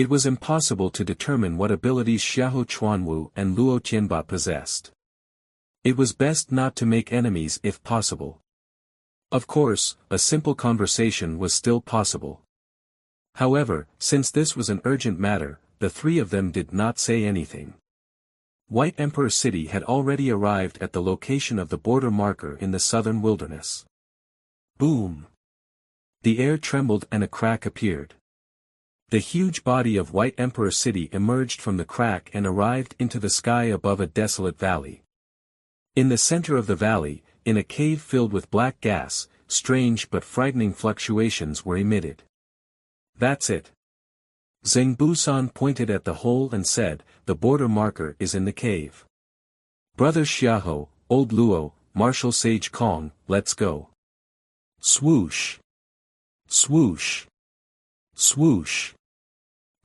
It was impossible to determine what abilities Xiahou Chuanwu and Luo Tianba possessed. It was best not to make enemies if possible. Of course, a simple conversation was still possible. However, since this was an urgent matter, the three of them did not say anything. White Emperor City had already arrived at the location of the border marker in the southern wilderness. Boom! The air trembled and a crack appeared. The huge body of White Emperor City emerged from the crack and arrived into the sky above a desolate valley. In the center of the valley, in a cave filled with black gas, strange but frightening fluctuations were emitted. That's it. Zheng Busan pointed at the hole and said, "The border marker is in the cave. Brother Xiahou, Old Luo, Martial Sage Kong, let's go." Swoosh! Swoosh! Swoosh!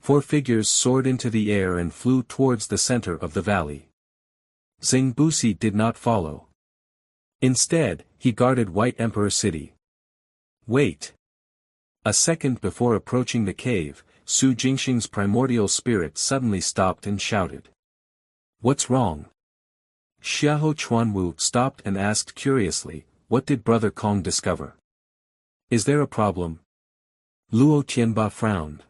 4 figures soared into the air and flew towards the center of the valley. Zheng Busi did not follow. Instead, he guarded White Emperor City. Wait! A second before approaching the cave, Su Jingxing's primordial spirit suddenly stopped and shouted. "What's wrong?" Xiahou Chuanwu stopped and asked curiously, "What did Brother Kong discover? Is there a problem?" Luo Tianba frowned.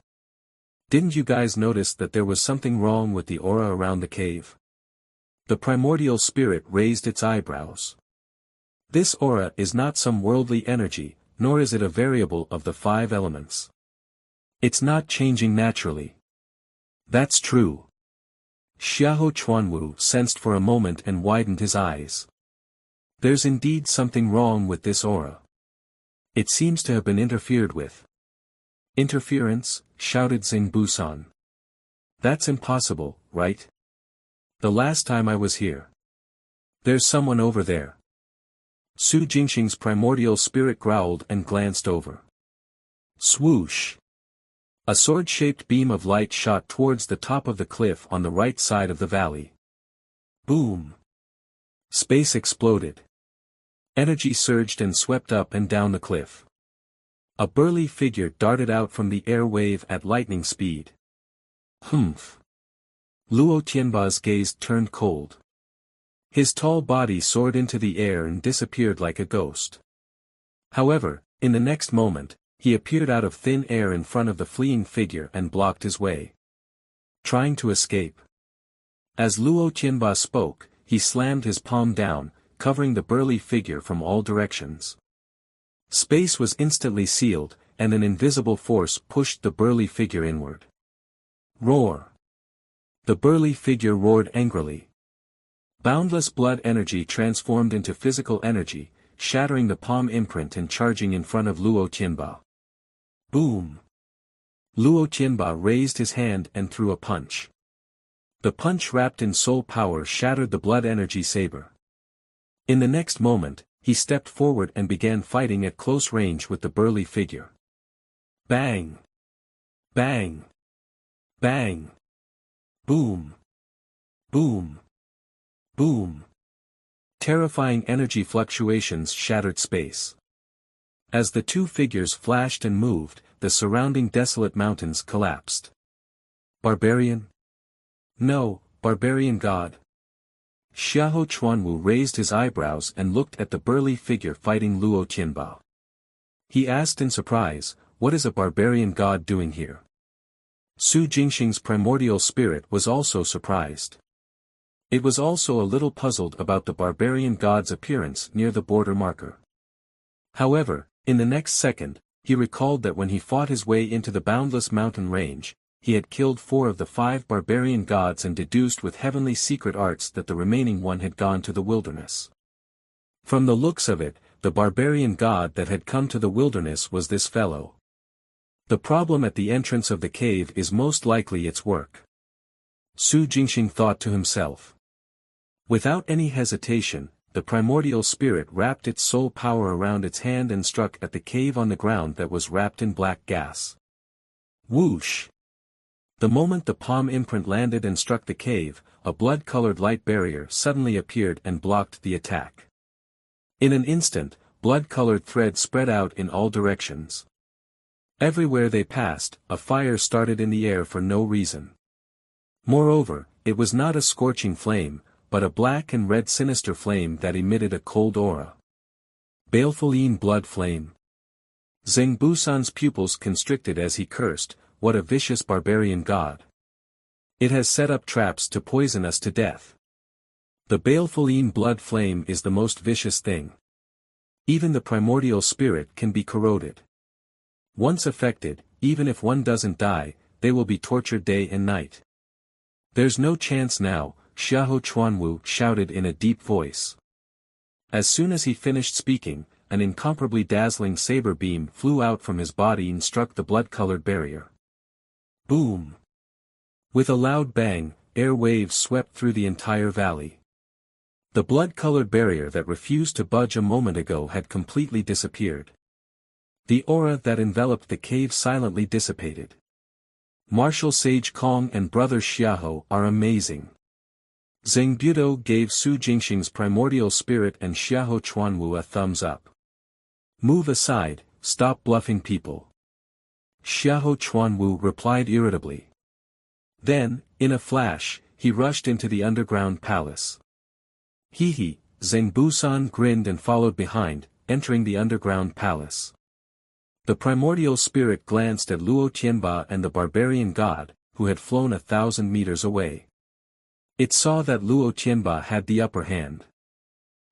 "Didn't you guys notice that there was something wrong with the aura around the cave?" The primordial spirit raised its eyebrows. "This aura is not some worldly energy, nor is it a variable of the 5 elements. It's not changing naturally." "That's true." Xiahou Chuanwu sensed for a moment and widened his eyes. "There's indeed something wrong with this aura. It seems to have been interfered with." "Interference?" shouted Zheng Busan. "That's impossible, right? The last time I was here. There's someone over there." Su Jingxing's primordial spirit growled and glanced over. Swoosh! A sword-shaped beam of light shot towards the top of the cliff on the right side of the valley. Boom! Space exploded. Energy surged and swept up and down the cliff. A burly figure darted out from the air wave at lightning speed. Humph! Luo Tianba's gaze turned cold. His tall body soared into the air and disappeared like a ghost. However, in the next moment, he appeared out of thin air in front of the fleeing figure and blocked his way. Trying to escape. As Luo Tianba spoke, he slammed his palm down, covering the burly figure from all directions. Space was instantly sealed, and an invisible force pushed the burly figure inward. Roar! The burly figure roared angrily. Boundless blood energy transformed into physical energy, shattering the palm imprint and charging in front of Luo Tianba. Boom! Luo Tianba raised his hand and threw a punch. The punch wrapped in soul power shattered the blood energy saber. In the next moment, he stepped forward and began fighting at close range with the burly figure. Bang! Bang! Bang! Boom! Boom! Boom! Terrifying energy fluctuations shattered space. As the two figures flashed and moved, the surrounding desolate mountains collapsed. Barbarian? No, barbarian god. Xiahou Chuanwu raised his eyebrows and looked at the burly figure fighting Luo Tianba. He asked in surprise, "What is a barbarian god doing here?" Su Jingxing's primordial spirit was also surprised. It was also a little puzzled about the barbarian god's appearance near the border marker. However, in the next second, he recalled that when he fought his way into the boundless mountain range, he had killed 4 of the 5 barbarian gods and deduced with heavenly secret arts that the remaining one had gone to the wilderness. From the looks of it, the barbarian god that had come to the wilderness was this fellow. The problem at the entrance of the cave is most likely its work. Su Jingxing thought to himself. Without any hesitation, the primordial spirit wrapped its soul power around its hand and struck at the cave on the ground that was wrapped in black gas. Whoosh! The moment the palm imprint landed and struck the cave, a blood-colored light barrier suddenly appeared and blocked the attack. In an instant, blood-colored thread spread out in all directions. Everywhere they passed, a fire started in the air for no reason. Moreover, it was not a scorching flame, but a black and red sinister flame that emitted a cold aura. Baleful blood flame. Zhengbusan's pupils constricted as he cursed, "What a vicious barbarian god. It has set up traps to poison us to death." The baleful blood flame is the most vicious thing. Even the primordial spirit can be corroded. Once affected, even if one doesn't die, they will be tortured day and night. "There's no chance now," Xiahou Chuanwu shouted in a deep voice. As soon as he finished speaking, an incomparably dazzling saber beam flew out from his body and struck the blood-colored barrier. Boom! With a loud bang, air waves swept through the entire valley. The blood-colored barrier that refused to budge a moment ago had completely disappeared. The aura that enveloped the cave silently dissipated. Martial Sage Kong and Brother Xiahou are amazing. Zheng Budo gave Su Jingxing's primordial spirit and Xiahou Chuanwu a thumbs up. "Move aside, stop bluffing people." Xiahou Chuanwu replied irritably. Then, in a flash, he rushed into the underground palace. Hee, Zheng Busan grinned and followed behind, entering the underground palace. The primordial spirit glanced at Luo Tianba and the barbarian god, who had flown 1,000 meters away. It saw that Luo Tianba had the upper hand.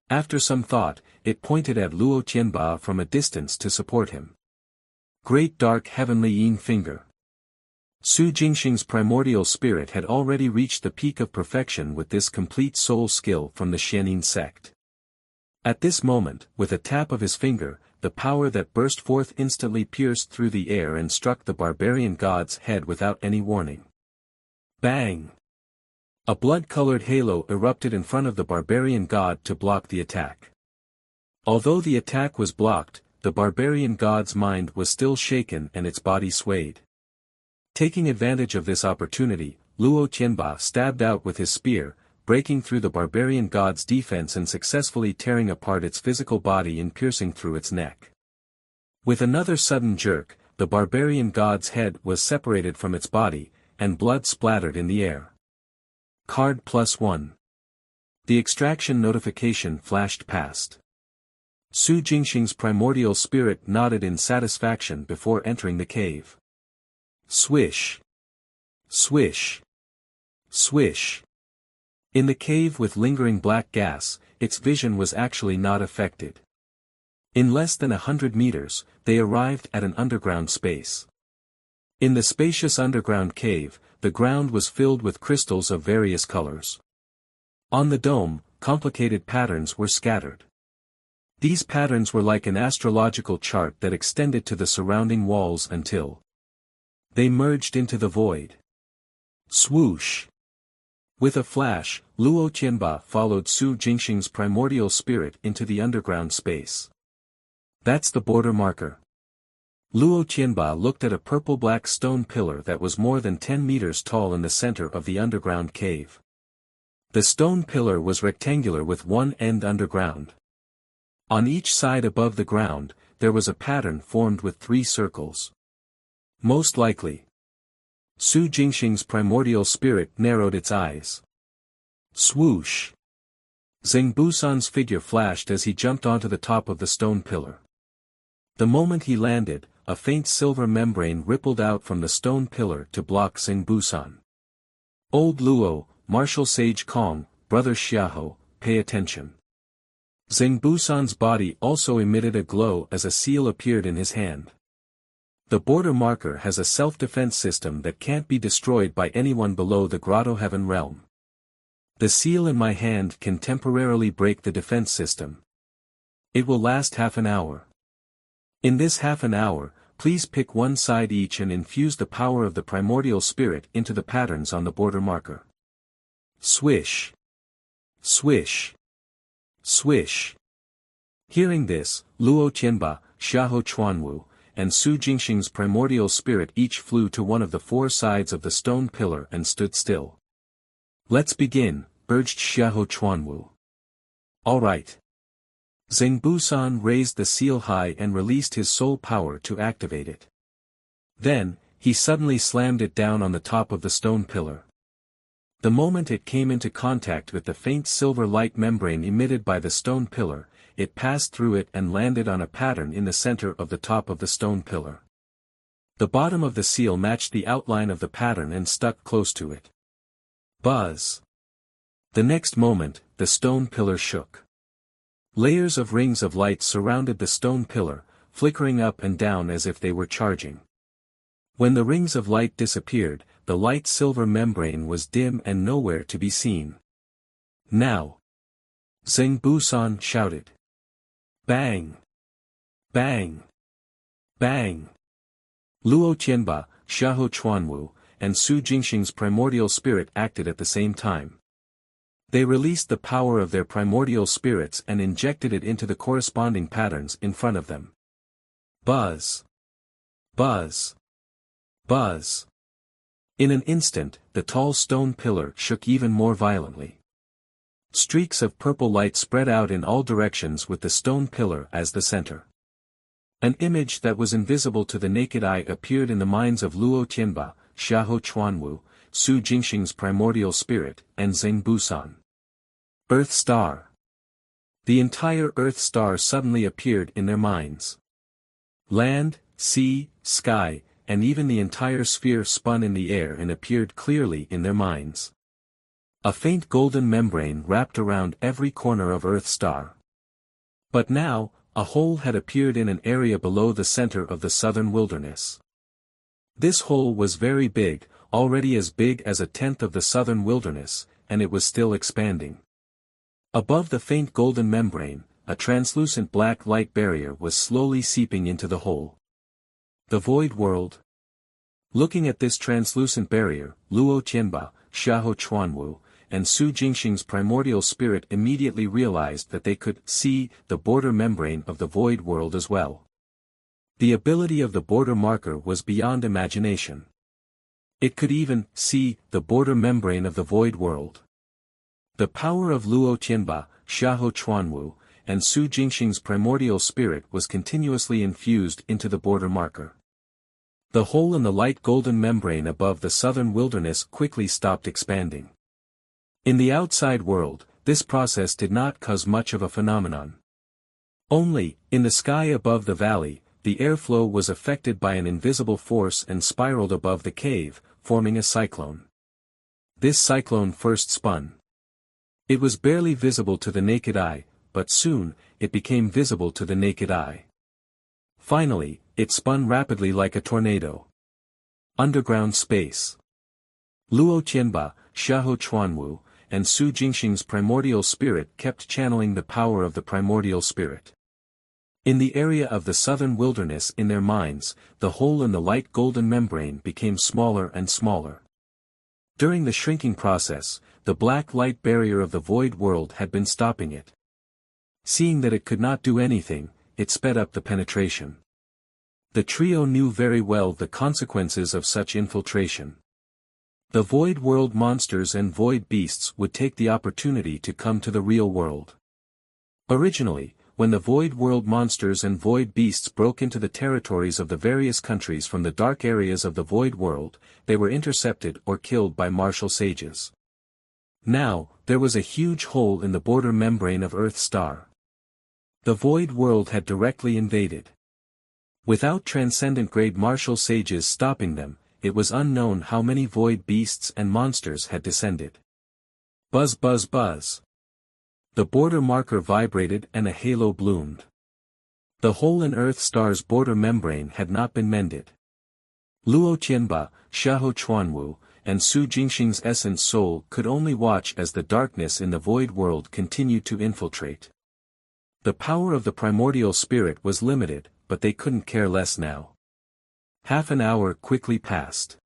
After some thought, it pointed at Luo Tianba from a distance to support him. Great dark heavenly yin finger. Su Jingxing's primordial spirit had already reached the peak of perfection with this complete soul skill from the Xianin sect. At this moment, with a tap of his finger, the power that burst forth instantly pierced through the air and struck the barbarian god's head without any warning. Bang! A blood-colored halo erupted in front of the barbarian god to block the attack. Although the attack was blocked, the barbarian god's mind was still shaken and its body swayed. Taking advantage of this opportunity, Luo Tianba stabbed out with his spear, breaking through the barbarian god's defense and successfully tearing apart its physical body and piercing through its neck. With another sudden jerk, the barbarian god's head was separated from its body, and blood splattered in the air. Card +1. The extraction notification flashed past. Su Jingxing's primordial spirit nodded in satisfaction before entering the cave. Swish! Swish! Swish! In the cave with lingering black gas, its vision was actually not affected. In less than 100 meters, they arrived at an underground space. In the spacious underground cave, the ground was filled with crystals of various colors. On the dome, complicated patterns were scattered. These patterns were like an astrological chart that extended to the surrounding walls until they merged into the void. Swoosh! With a flash, Luo Tianba followed Su Jingxing's primordial spirit into the underground space. That's the border marker. Luo Tianba looked at a purple-black stone pillar that was more than 10 meters tall in the center of the underground cave. The stone pillar was rectangular with one end underground. On each side above the ground, there was a pattern formed with 3 circles. Most likely. Su Jingxing's primordial spirit narrowed its eyes. Swoosh! Zheng Busan's figure flashed as he jumped onto the top of the stone pillar. The moment he landed, a faint silver membrane rippled out from the stone pillar to block Zheng Busan. Old Luo, Martial Sage Kong, Brother Xiahou, pay attention. Zheng Busan's body also emitted a glow as a seal appeared in his hand. The border marker has a self-defense system that can't be destroyed by anyone below the Grotto Heaven realm. The seal in my hand can temporarily break the defense system. It will last half an hour. In this half an hour, please pick one side each and infuse the power of the primordial spirit into the patterns on the border marker. Swish! Swish! Swish! Hearing this, Luo Tianba, Xiahou Chuanwu, and Su Jingxing's primordial spirit each flew to one of the 4 sides of the stone pillar and stood still. Let's begin, urged Xiahou Chuanwu. All right. Zheng Busan raised the seal high and released his soul power to activate it. Then, he suddenly slammed it down on the top of the stone pillar. The moment it came into contact with the faint silver light membrane emitted by the stone pillar, it passed through it and landed on a pattern in the center of the top of the stone pillar. The bottom of the seal matched the outline of the pattern and stuck close to it. Buzz! The next moment, the stone pillar shook. Layers of rings of light surrounded the stone pillar, flickering up and down as if they were charging. When the rings of light disappeared, the light silver membrane was dim and nowhere to be seen. Now! Zheng-Bu-san shouted. Bang! Bang! Bang! Luo Qianba, Xiahou Chuanwu, and Su Jingxing's primordial spirit acted at the same time. They released the power of their primordial spirits and injected it into the corresponding patterns in front of them. Buzz! Buzz! Buzz! In an instant, the tall stone pillar shook even more violently. Streaks of purple light spread out in all directions with the stone pillar as the center. An image that was invisible to the naked eye appeared in the minds of Luo Qianba, Xiahou Chuanwu, Su Jingxing's primordial spirit, and Zheng-Bu-san. Earth Star. The entire Earth Star suddenly appeared in their minds. Land, sea, sky, and even the entire sphere spun in the air and appeared clearly in their minds. A faint golden membrane wrapped around every corner of Earth Star. But now, a hole had appeared in an area below the center of the southern wilderness. This hole was very big, already as big as a tenth of the southern wilderness, and it was still expanding. Above the faint golden membrane, a translucent black light barrier was slowly seeping into the hole. The void world. Looking at this translucent barrier, Luo Qianba, Xiahou Chuanwu, and Su Jingxing's primordial spirit immediately realized that they could see the border membrane of the void world as well. The ability of the border marker was beyond imagination. It could even see the border membrane of the void world. The power of Luo Qianba, Xiahou Chuanwu, and Su Jingxing's primordial spirit was continuously infused into the border marker. The hole in the light golden membrane above the southern wilderness quickly stopped expanding. In the outside world, this process did not cause much of a phenomenon. Only, in the sky above the valley, the airflow was affected by an invisible force and spiraled above the cave, forming a cyclone. This cyclone first spun. It was barely visible to the naked eye, but soon, it became visible to the naked eye. Finally, it spun rapidly like a tornado. Underground space. Luo Qianba, Xiahou Chuanwu, and Su Jingxing's primordial spirit kept channeling the power of the primordial spirit. In the area of the southern wilderness in their minds, the hole in the light golden membrane became smaller and smaller. During the shrinking process, the black light barrier of the void world had been stopping it. Seeing that it could not do anything, it sped up the penetration. The trio knew very well the consequences of such infiltration. The void world monsters and void beasts would take the opportunity to come to the real world. Originally, when the void world monsters and void beasts broke into the territories of the various countries from the dark areas of the void world, they were intercepted or killed by martial sages. Now, there was a huge hole in the border membrane of Earth Star. The void world had directly invaded. Without transcendent-grade martial sages stopping them, it was unknown how many void beasts and monsters had descended. Buzz buzz buzz. The border marker vibrated and a halo bloomed. The hole in Earth Star's border membrane had not been mended. Luo Qianba, Xiahou Chuanwu, and Su Jingxing's essence soul could only watch as the darkness in the void world continued to infiltrate. The power of the primordial spirit was limited, but they couldn't care less now. Half an hour quickly passed.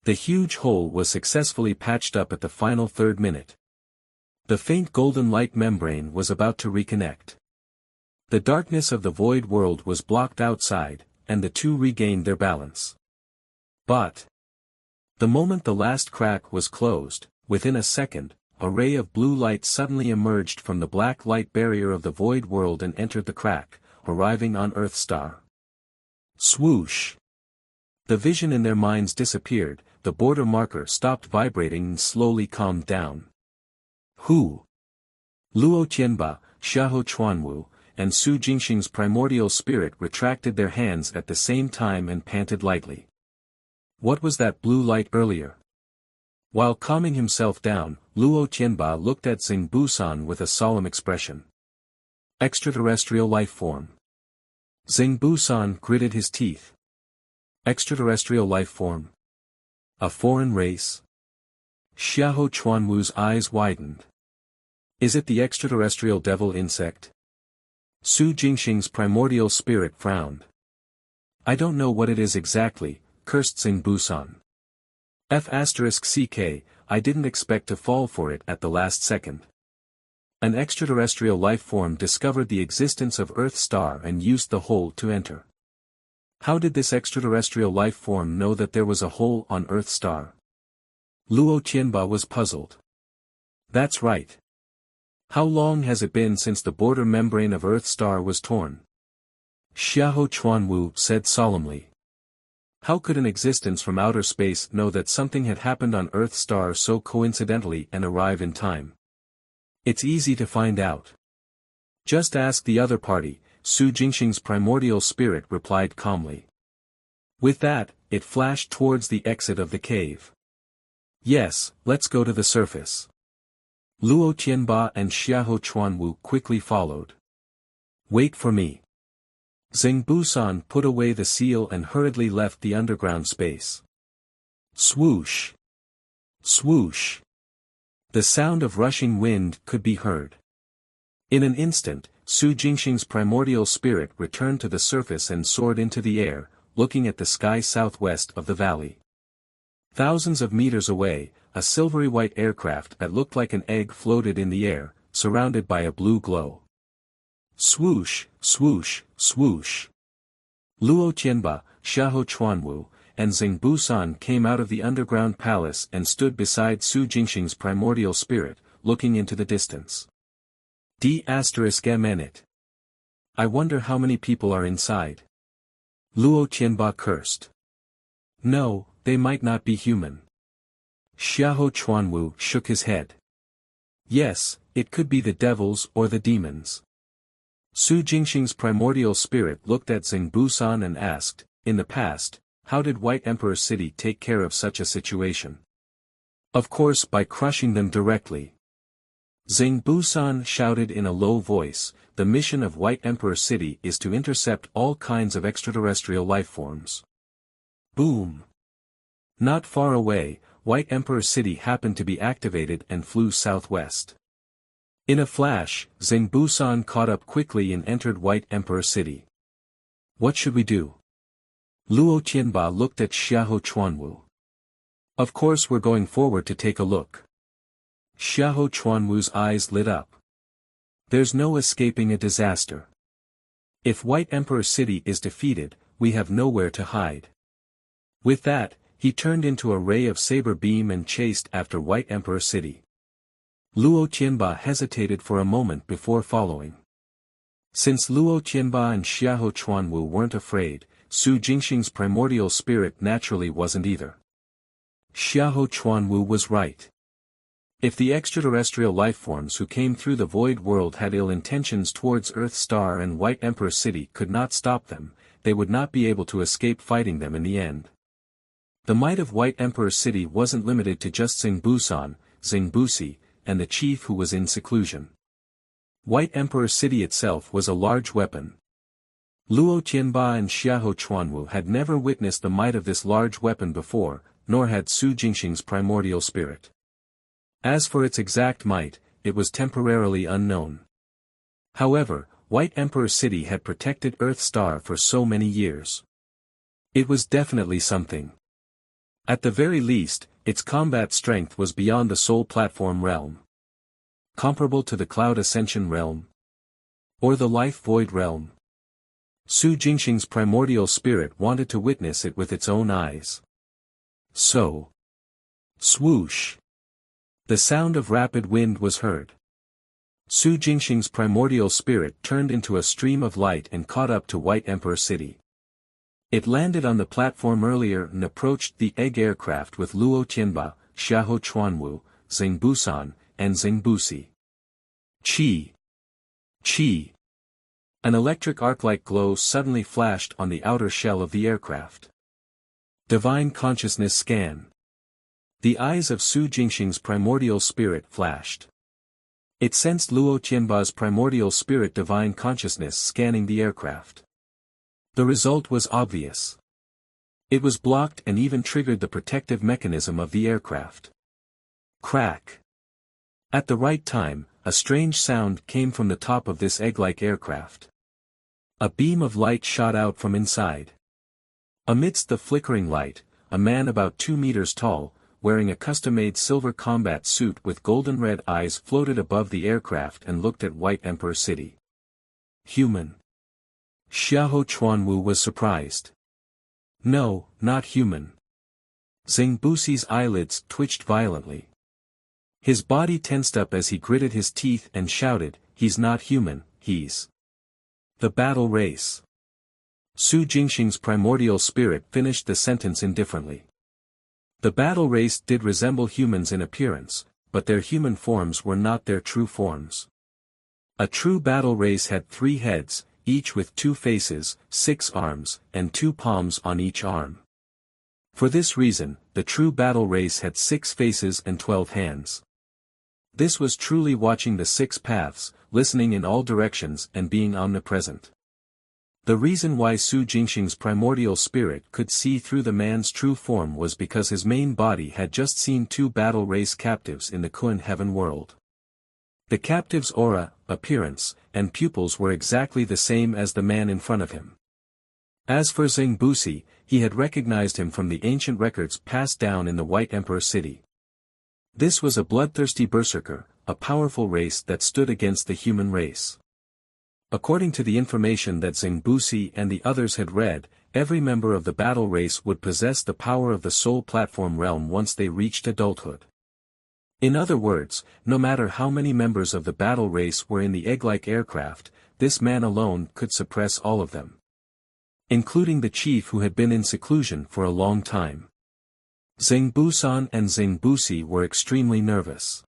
The huge hole was successfully patched up at the final third minute. The faint golden light membrane was about to reconnect. The darkness of the void world was blocked outside, and the two regained their balance. But the moment the last crack was closed, within a second, a ray of blue light suddenly emerged from the black light barrier of the void world and entered the crack, arriving on Earth Star. Swoosh! The vision in their minds disappeared, the border marker stopped vibrating and slowly calmed down. Who? Luo Tianba, Xiahou Chuanwu, and Su Jingxing's primordial spirit retracted their hands at the same time and panted lightly. What was that blue light earlier? While calming himself down, Luo Tianba looked at Xing Busan with a solemn expression. Extraterrestrial life form. Xing Busan gritted his teeth. Extraterrestrial life form? A foreign race? Xiahou Chuanwu's eyes widened. Is it the extraterrestrial devil insect? Su Jingxing's primordial spirit frowned. I don't know what it is exactly, cursed Xing Busan. F***ck, I didn't expect to fall for it at the last second. An extraterrestrial life form discovered the existence of Earth star and used the hole to enter. How did this extraterrestrial life form know that there was a hole on Earth star? Luo Tianba was puzzled. That's right. How long has it been since the border membrane of Earth star was torn? Xiahou Chuanwu said solemnly. How could an existence from outer space know that something had happened on Earth star so coincidentally and arrive in time? It's easy to find out. Just ask the other party, Su Jingxing's primordial spirit replied calmly. With that, it flashed towards the exit of the cave. Yes, let's go to the surface. Luo Tianba and Xiahou Chuanwu quickly followed. Wait for me. Xing Busan put away the seal and hurriedly left the underground space. Swoosh! Swoosh! The sound of rushing wind could be heard. In an instant, Su Jingxing's primordial spirit returned to the surface and soared into the air, looking at the sky southwest of the valley. Thousands of meters away, a silvery white aircraft that looked like an egg floated in the air, surrounded by a blue glow. Swoosh, swoosh, swoosh. Luo Tianba, Xiahou Chuanwu, and Xing Busan came out of the underground palace and stood beside Su Jingxing's primordial spirit, looking into the distance. D***it. I wonder how many people are inside. Luo Tianba cursed. No, they might not be human. Xiahou Chuanwu shook his head. Yes, it could be the devils or the demons. Su Jingxing's primordial spirit looked at Xing Busan and asked, in the past, how did White Emperor City take care of such a situation? Of course by crushing them directly. Xing Busan shouted in a low voice, the mission of White Emperor City is to intercept all kinds of extraterrestrial life forms. Boom! Not far away, White Emperor City happened to be activated and flew southwest. In a flash, Xing Busan caught up quickly and entered White Emperor City. What should we do? Luo Tianba looked at Xiahou Chuanwu. Of course we're going forward to take a look. Xiahou Chuanwu's eyes lit up. There's no escaping a disaster. If White Emperor City is defeated, we have nowhere to hide. With that, he turned into a ray of saber beam and chased after White Emperor City. Luo Tianba hesitated for a moment before following. Since Luo Tianba and Xiahou Chuanwu weren't afraid, Su Jingxing's primordial spirit naturally wasn't either. Xiahou Chuanwu was right. If the extraterrestrial lifeforms who came through the void world had ill intentions towards Earth Star and White Emperor City could not stop them, they would not be able to escape fighting them in the end. The might of White Emperor City wasn't limited to just Xing Busan, Xing Busi, and the chief who was in seclusion. White Emperor City itself was a large weapon. Luo Tianba and Xiahou Chuanwu had never witnessed the might of this large weapon before, nor had Su Jingxing's primordial spirit. As for its exact might, it was temporarily unknown. However, White Emperor City had protected Earth Star for so many years. It was definitely something. At the very least, its combat strength was beyond the Soul Platform realm. Comparable to the Cloud Ascension realm? Or the Life Void realm? Su Jingxing's primordial spirit wanted to witness it with its own eyes. So. Swoosh! The sound of rapid wind was heard. Su Jingxing's primordial spirit turned into a stream of light and caught up to White Emperor City. It landed on the platform earlier and approached the egg aircraft with Luo Tianba, Xiahou Chuanwu, Xing Busan, and Xing Busi. Chi! Chi! An electric arc-like glow suddenly flashed on the outer shell of the aircraft. Divine Consciousness Scan. The eyes of Su Jingxing's primordial spirit flashed. It sensed Luo Tianba's primordial spirit divine consciousness scanning the aircraft. The result was obvious. It was blocked and even triggered the protective mechanism of the aircraft. Crack! At the right time, a strange sound came from the top of this egg-like aircraft. A beam of light shot out from inside. Amidst the flickering light, a man about 2 meters tall, wearing a custom-made silver combat suit with golden red eyes floated above the aircraft and looked at White Emperor City. Human. Xiahou Chuanwu was surprised. No, not human. Xing Busi's eyelids twitched violently. His body tensed up as he gritted his teeth and shouted, "He's not human, he's the battle race." Su Jingxing's primordial spirit finished the sentence indifferently. The battle race did resemble humans in appearance, but their human forms were not their true forms. A true battle race had 3 heads, each with 2 faces, 6 arms, and 2 palms on each arm. For this reason, the true battle race had 6 faces and 12 hands. This was truly watching the 6 paths, listening in all directions and being omnipresent. The reason why Su Jingxing's primordial spirit could see through the man's true form was because his main body had just seen 2 battle race captives in the Kun heaven world. The captive's aura, appearance, and pupils were exactly the same as the man in front of him. As for Xing Busi, he had recognized him from the ancient records passed down in the White Emperor City. This was a bloodthirsty berserker, a powerful race that stood against the human race. According to the information that Xing Busi and the others had read, every member of the battle race would possess the power of the soul platform realm once they reached adulthood. In other words, no matter how many members of the battle race were in the egg-like aircraft, this man alone could suppress all of them. Including the chief who had been in seclusion for a long time. Xing Busan and Xing Busi were extremely nervous.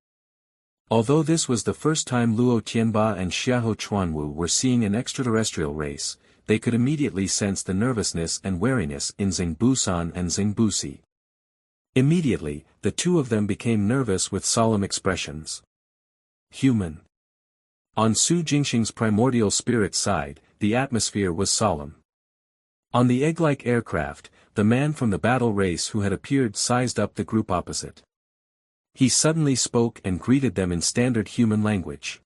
Although this was the first time Luo Tianba and Xiahou Chuanwu were seeing an extraterrestrial race, they could immediately sense the nervousness and wariness in Xing Busan and Xing Busi. Immediately, the 2 of them became nervous with solemn expressions. Human. On Su Jingxing's primordial spirit side, the atmosphere was solemn. On the egg-like aircraft, the man from the battle race who had appeared sized up the group opposite. He suddenly spoke and greeted them in standard human language.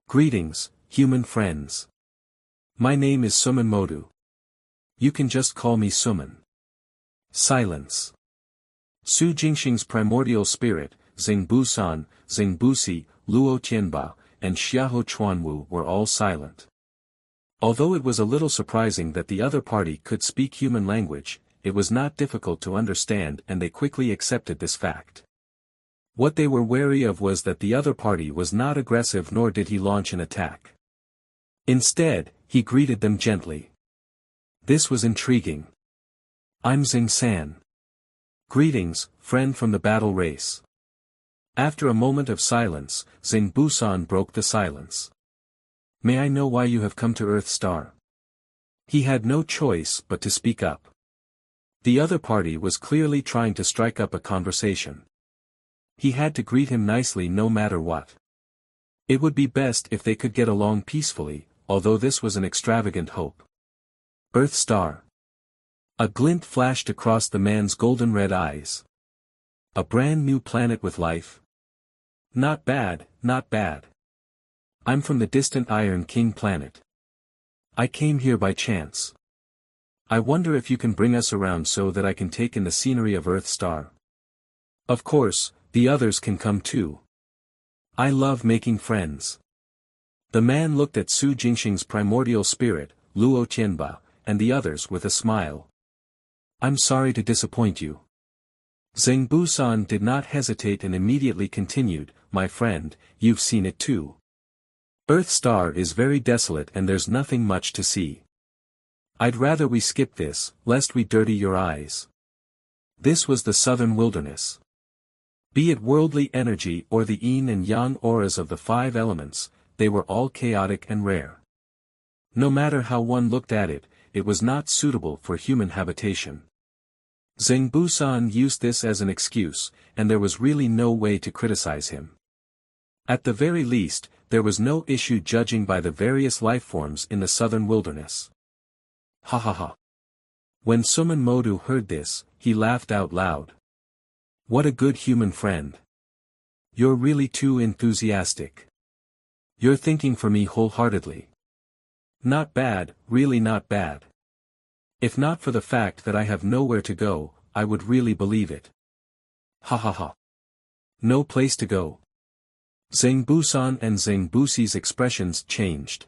"Greetings, human friends. My name is Suman Modu. You can just call me Suman." Silence. Su Jingxing's primordial spirit, Xing Busan, Xing Busi, Luo Tianba, and Xiahou Chuanwu were all silent. Although it was a little surprising that the other party could speak human language, it was not difficult to understand and they quickly accepted this fact. What they were wary of was that the other party was not aggressive nor did he launch an attack. Instead, he greeted them gently. This was intriguing. "I'm Xing San. Greetings, friend from the battle race." After a moment of silence, Xing Busan broke the silence. "May I know why you have come to Earth Star?" He had no choice but to speak up. The other party was clearly trying to strike up a conversation. He had to greet him nicely no matter what. It would be best if they could get along peacefully, although this was an extravagant hope. "Earth Star." A glint flashed across the man's golden red eyes. "A brand new planet with life? Not bad, not bad. I'm from the distant Iron King planet. I came here by chance. I wonder if you can bring us around so that I can take in the scenery of Earth Star. Of course, the others can come too. I love making friends." The man looked at Su Jingxing's primordial spirit, Luo Tianba, and the others with a smile. "I'm sorry to disappoint you." Xing Busan did not hesitate and immediately continued, "My friend, you've seen it too. Earth Star is very desolate and there's nothing much to see. I'd rather we skip this, lest we dirty your eyes. This was the southern wilderness. Be it worldly energy or the yin and yang auras of the five elements, they were all chaotic and rare. No matter how one looked at it, it was not suitable for human habitation. Zhengbu-san used this as an excuse, and there was really no way to criticize him. At the very least, there was no issue judging by the various lifeforms in the southern wilderness. Ha ha ha. When Suman Modu heard this, he laughed out loud. What a good human friend. You're really too enthusiastic. You're thinking for me wholeheartedly. Not bad, really not bad. If not for the fact that I have nowhere to go, I would really believe it. Ha ha ha. No place to go. Zhengbu-san and Zhengbusi's expressions changed.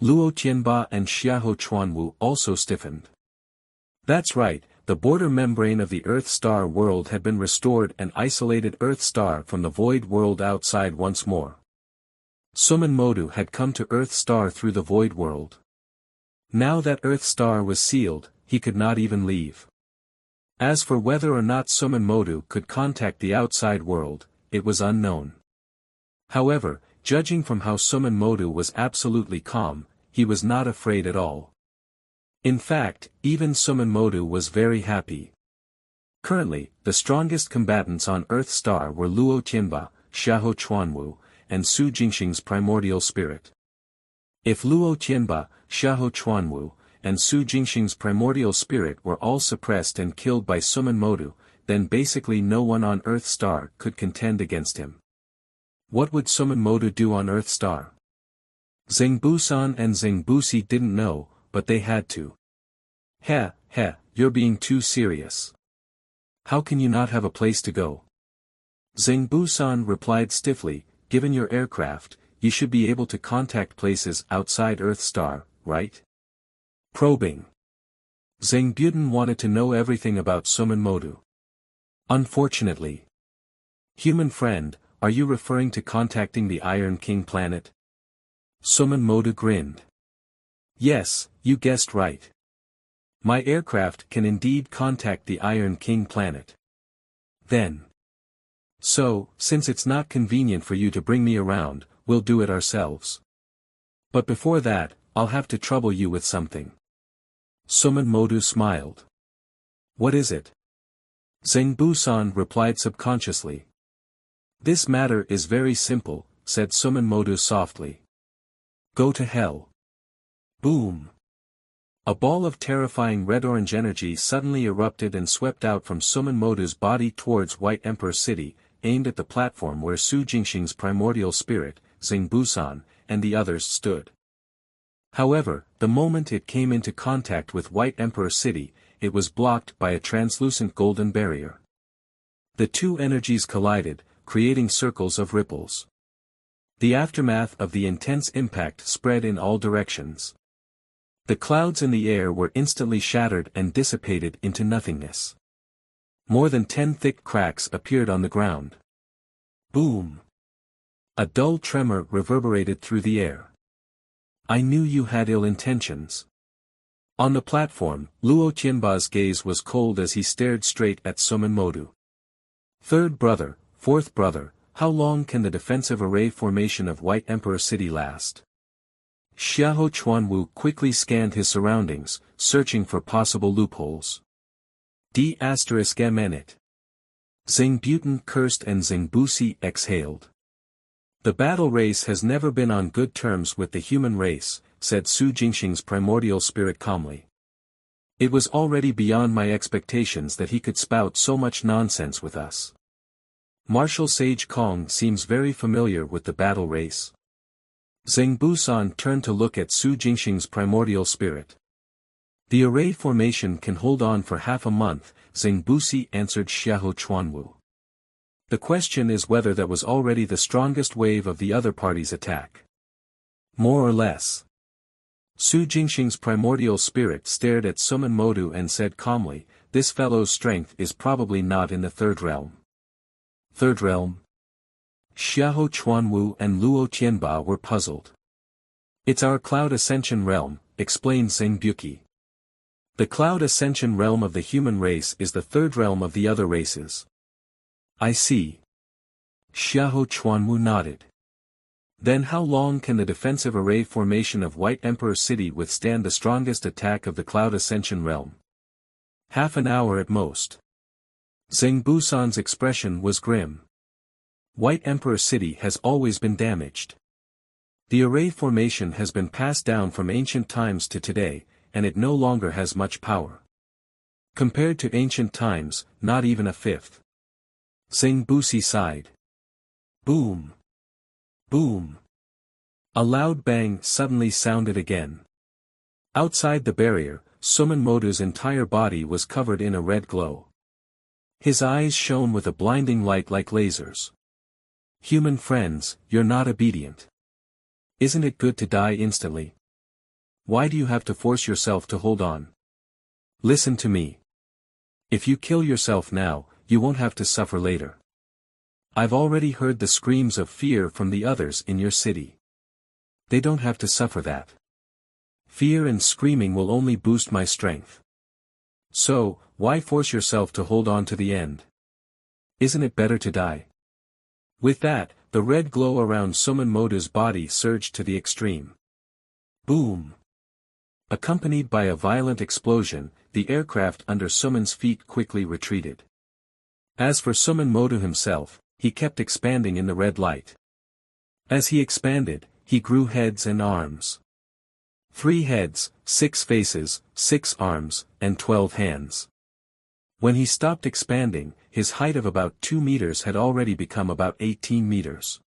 Luo Tianba and Xiahou Chuanwu also stiffened. That's right, the border membrane of the Earth star world had been restored and isolated Earth star from the void world outside once more. Suman Modu had come to Earth star through the void world. Now that Earth star was sealed, he could not even leave. As for whether or not Suman Modu could contact the outside world, it was unknown. However, judging from how Suman Modu was absolutely calm, he was not afraid at all. In fact, even Suman Modu was very happy. Currently, the strongest combatants on Earth Star were Luo Tianba, Xiahou Chuanwu, and Su Jingxing's primordial spirit. If Luo Tianba, Xiahou Chuanwu, and Su Jingxing's primordial spirit were all suppressed and killed by Suman Modu, then basically no one on Earth Star could contend against him. What would Suman Modu do on Earth Star? Zhengbu-san and Zhengbusi didn't know, but they had to. Heh, you're being too serious. How can you not have a place to go? Zhengbu-san replied stiffly, given your aircraft, you should be able to contact places outside Earth Star, right? Probing. Zhengbuten wanted to know everything about Suman Modu. Unfortunately. Human friend, are you referring to contacting the Iron King planet? Suman Modu grinned. Yes, you guessed right. My aircraft can indeed contact the Iron King planet. Then. So, since it's not convenient for you to bring me around, we'll do it ourselves. But before that, I'll have to trouble you with something. Suman Modu smiled. What is it? Zhengbu-san replied subconsciously. This matter is very simple, said Suman Modu softly. Go to hell. Boom. A ball of terrifying red-orange energy suddenly erupted and swept out from Suman Modu's body towards White Emperor City, aimed at the platform where Su Jingxing's primordial spirit, Zhengbu-san, and the others stood. However, the moment it came into contact with White Emperor City, it was blocked by a translucent golden barrier. The two energies collided, creating circles of ripples. The aftermath of the intense impact spread in all directions. The clouds in the air were instantly shattered and dissipated into nothingness. More than 10 thick cracks appeared on the ground. Boom! A dull tremor reverberated through the air. I knew you had ill intentions. On the platform, Luo Tianba's gaze was cold as he stared straight at Suman Modu. Third brother, fourth brother, how long can the defensive array formation of White Emperor City last? Xiahou Chuanwu quickly scanned his surroundings, searching for possible loopholes. D****. Zhengbuten cursed and Zhengbusi exhaled. The battle race has never been on good terms with the human race, said Su Jingxing's primordial spirit calmly. It was already beyond my expectations that he could spout so much nonsense with us. Martial Sage Kong seems very familiar with the battle race. Zhengbu-san turned to look at Su Jingxing's primordial spirit. The array formation can hold on for half a month, Zhengbusi answered Xiahou Chuanwu. The question is whether that was already the strongest wave of the other party's attack. More or less. Su Jingxing's primordial spirit stared at Suman Modu and said calmly, this fellow's strength is probably not in the third realm. Third realm? Xiahou Chuanwu and Luo Tianba were puzzled. It's our cloud ascension realm, explained Zhengbuki. The Cloud Ascension realm of the human race is the third realm of the other races. I see. Xiahou Chuanwu nodded. Then how long can the defensive array formation of White Emperor City withstand the strongest attack of the Cloud Ascension realm? Half an hour at most. Zheng Busan's expression was grim. White Emperor City has always been damaged. The array formation has been passed down from ancient times to today, and it no longer has much power. Compared to ancient times, not even a fifth. Zheng Busi sighed. Boom. Boom. A loud bang suddenly sounded again. Outside the barrier, Suman Modu's entire body was covered in a red glow. His eyes shone with a blinding light like lasers. Human friends, you're not obedient. Isn't it good to die instantly? Why do you have to force yourself to hold on? Listen to me. If you kill yourself now, you won't have to suffer later. I've already heard the screams of fear from the others in your city. They don't have to suffer that. Fear and screaming will only boost my strength. So, why force yourself to hold on to the end? Isn't it better to die? With that, the red glow around Suman Modu's body surged to the extreme. Boom! Accompanied by a violent explosion, the aircraft under Suman's feet quickly retreated. As for Suman Modu himself, he kept expanding in the red light. As he expanded, he grew heads and arms. 3 heads, 6 faces, 6 arms, and 12 hands. When he stopped expanding, his height of about 2 meters had already become about 18 meters.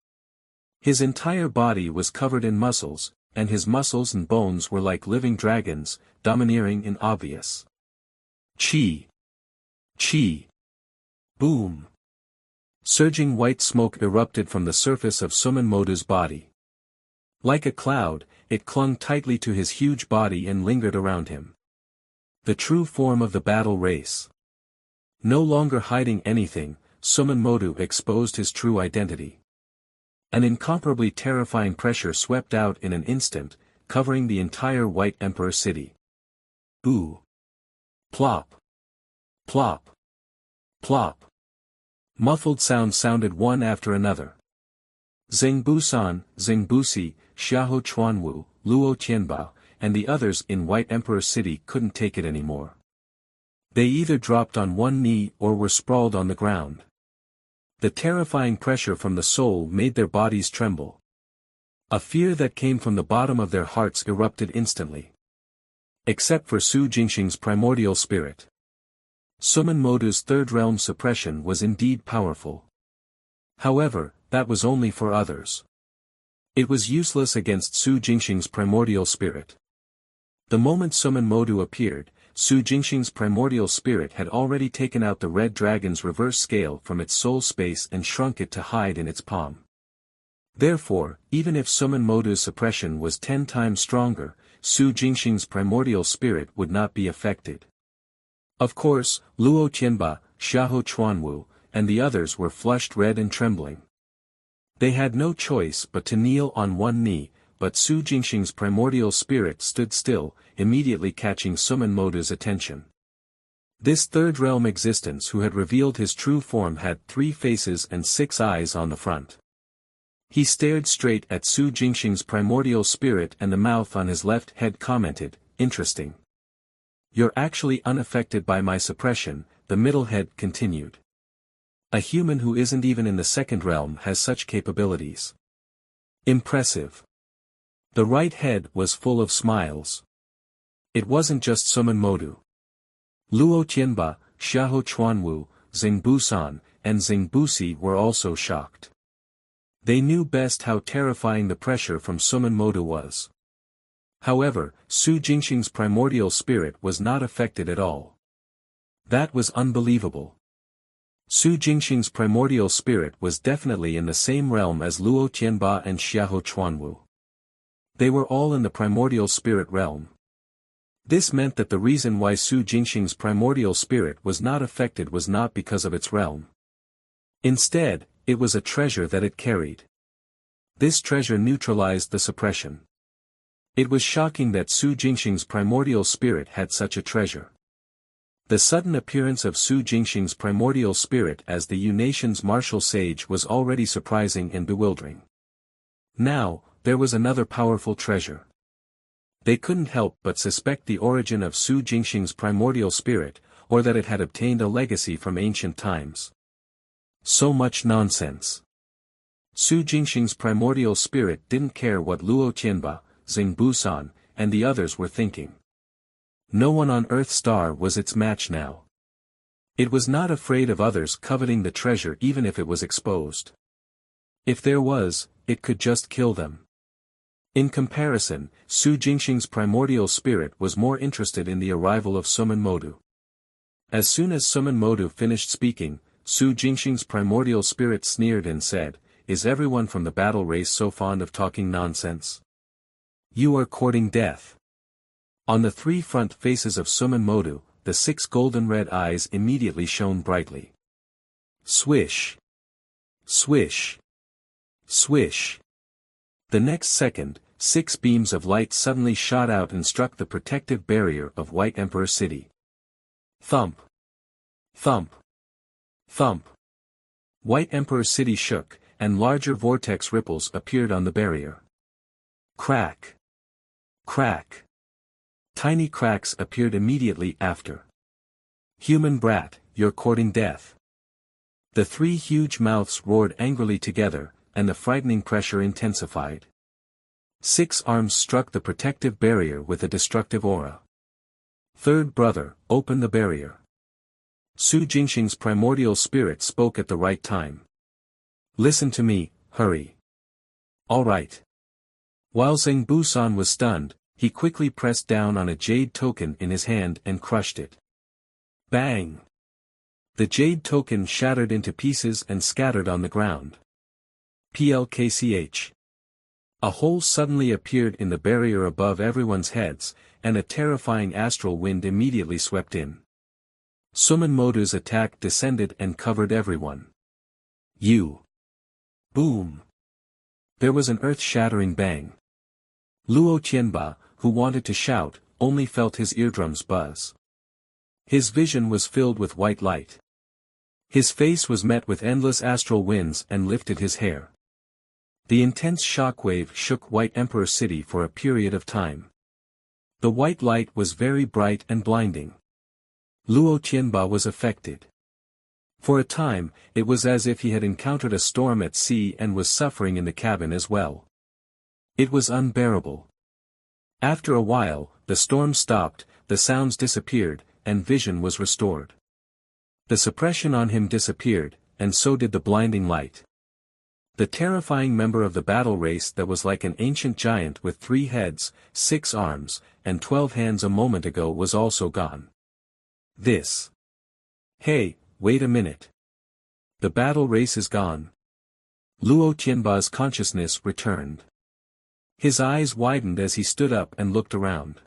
His entire body was covered in muscles, and his muscles and bones were like living dragons, domineering and obvious. Chi! Chi! Boom! Surging white smoke erupted from the surface of Suman Modu's body. Like a cloud, it clung tightly to his huge body and lingered around him. The true form of the battle race. No longer hiding anything, Suman Modu exposed his true identity. An incomparably terrifying pressure swept out in an instant, covering the entire White Emperor City. Ooh! Plop! Plop! Plop! Muffled sounds sounded one after another. Zheng Busan, Zheng Busi, Xiahou Chuanwu, Luo Tianba, and the others in White Emperor City couldn't take it anymore. They either dropped on one knee or were sprawled on the ground. The terrifying pressure from the soul made their bodies tremble. A fear that came from the bottom of their hearts erupted instantly. Except for Su Jingxing's primordial spirit. Suman Modu's third realm suppression was indeed powerful. However, that was only for others. It was useless against Su Jingxing's primordial spirit. The moment Suman Modu appeared, Su Jingxing's primordial spirit had already taken out the red dragon's reverse scale from its soul space and shrunk it to hide in its palm. Therefore, even if Suman Modu's suppression was 10 times stronger, Su Jingxing's primordial spirit would not be affected. Of course, Luo Tianba, Xiahou Chuanwu, and the others were flushed red and trembling. They had no choice but to kneel on one knee, but Su Jingxing's primordial spirit stood still, immediately catching Suman Modu's attention. This third realm existence who had revealed his true form had 3 faces and 6 eyes on the front. He stared straight at Su Jingxing's primordial spirit, and the mouth on his left head commented, "Interesting. You're actually unaffected by my suppression," the middle head continued. A human who isn't even in the second realm has such capabilities. Impressive. The right head was full of smiles. It wasn't just Suman Modu. Luo Tianba, Xiahou Chuanwu, Zheng Busan, and Zheng Busi were also shocked. They knew best how terrifying the pressure from Suman Modu was. However, Su Jingxing's primordial spirit was not affected at all. That was unbelievable. Su Jingxing's primordial spirit was definitely in the same realm as Luo Tianba and Xiahou Chuanwu. They were all in the primordial spirit realm. This meant that the reason why Su Jingxing's primordial spirit was not affected was not because of its realm. Instead, it was a treasure that it carried. This treasure neutralized the suppression. It was shocking that Su Jingxing's primordial spirit had such a treasure. The sudden appearance of Su Jingxing's primordial spirit as the Yu nation's martial sage was already surprising and bewildering. Now, there was another powerful treasure. They couldn't help but suspect the origin of Su Jingxing's primordial spirit, or that it had obtained a legacy from ancient times. So much nonsense. Su Jingxing's primordial spirit didn't care what Luo Tianba, Xing Busan, and the others were thinking. No one on Earth Star was its match now. It was not afraid of others coveting the treasure even if it was exposed. If there was, it could just kill them. In comparison, Su Jingxing's primordial spirit was more interested in the arrival of Suman Modu. As soon as Suman Modu finished speaking, Su Jingxing's primordial spirit sneered and said, "Is everyone from the battle race so fond of talking nonsense? You are courting death." On the three front faces of Suman Modu, the 6 golden-red eyes immediately shone brightly. Swish! Swish! Swish! The next second, 6 beams of light suddenly shot out and struck the protective barrier of White Emperor City. Thump! Thump! Thump! White Emperor City shook, and larger vortex ripples appeared on the barrier. Crack! Crack! Tiny cracks appeared immediately after. Human brat, you're courting death. The 3 huge mouths roared angrily together, and the frightening pressure intensified. 6 arms struck the protective barrier with a destructive aura. Third brother, open the barrier. Su Jingxing's primordial spirit spoke at the right time. Listen to me, hurry. All right. While Xing Busan was stunned, he quickly pressed down on a jade token in his hand and crushed it. Bang! The jade token shattered into pieces and scattered on the ground. Plkch. A hole suddenly appeared in the barrier above everyone's heads, and a terrifying astral wind immediately swept in. Suman Modu's attack descended and covered everyone. You! Boom! There was an earth-shattering bang. Luo Tianba, who wanted to shout, only felt his eardrums buzz. His vision was filled with white light. His face was met with endless astral winds and lifted his hair. The intense shockwave shook White Emperor City for a period of time. The white light was very bright and blinding. Luo Tianba was affected. For a time, it was as if he had encountered a storm at sea and was suffering in the cabin as well. It was unbearable. After a while, the storm stopped, the sounds disappeared, and vision was restored. The suppression on him disappeared, and so did the blinding light. The terrifying member of the battle race that was like an ancient giant with 3 heads, 6 arms, and 12 hands a moment ago was also gone. This. Hey, wait a minute. The battle race is gone. Luo Tianba's consciousness returned. His eyes widened as he stood up and looked around.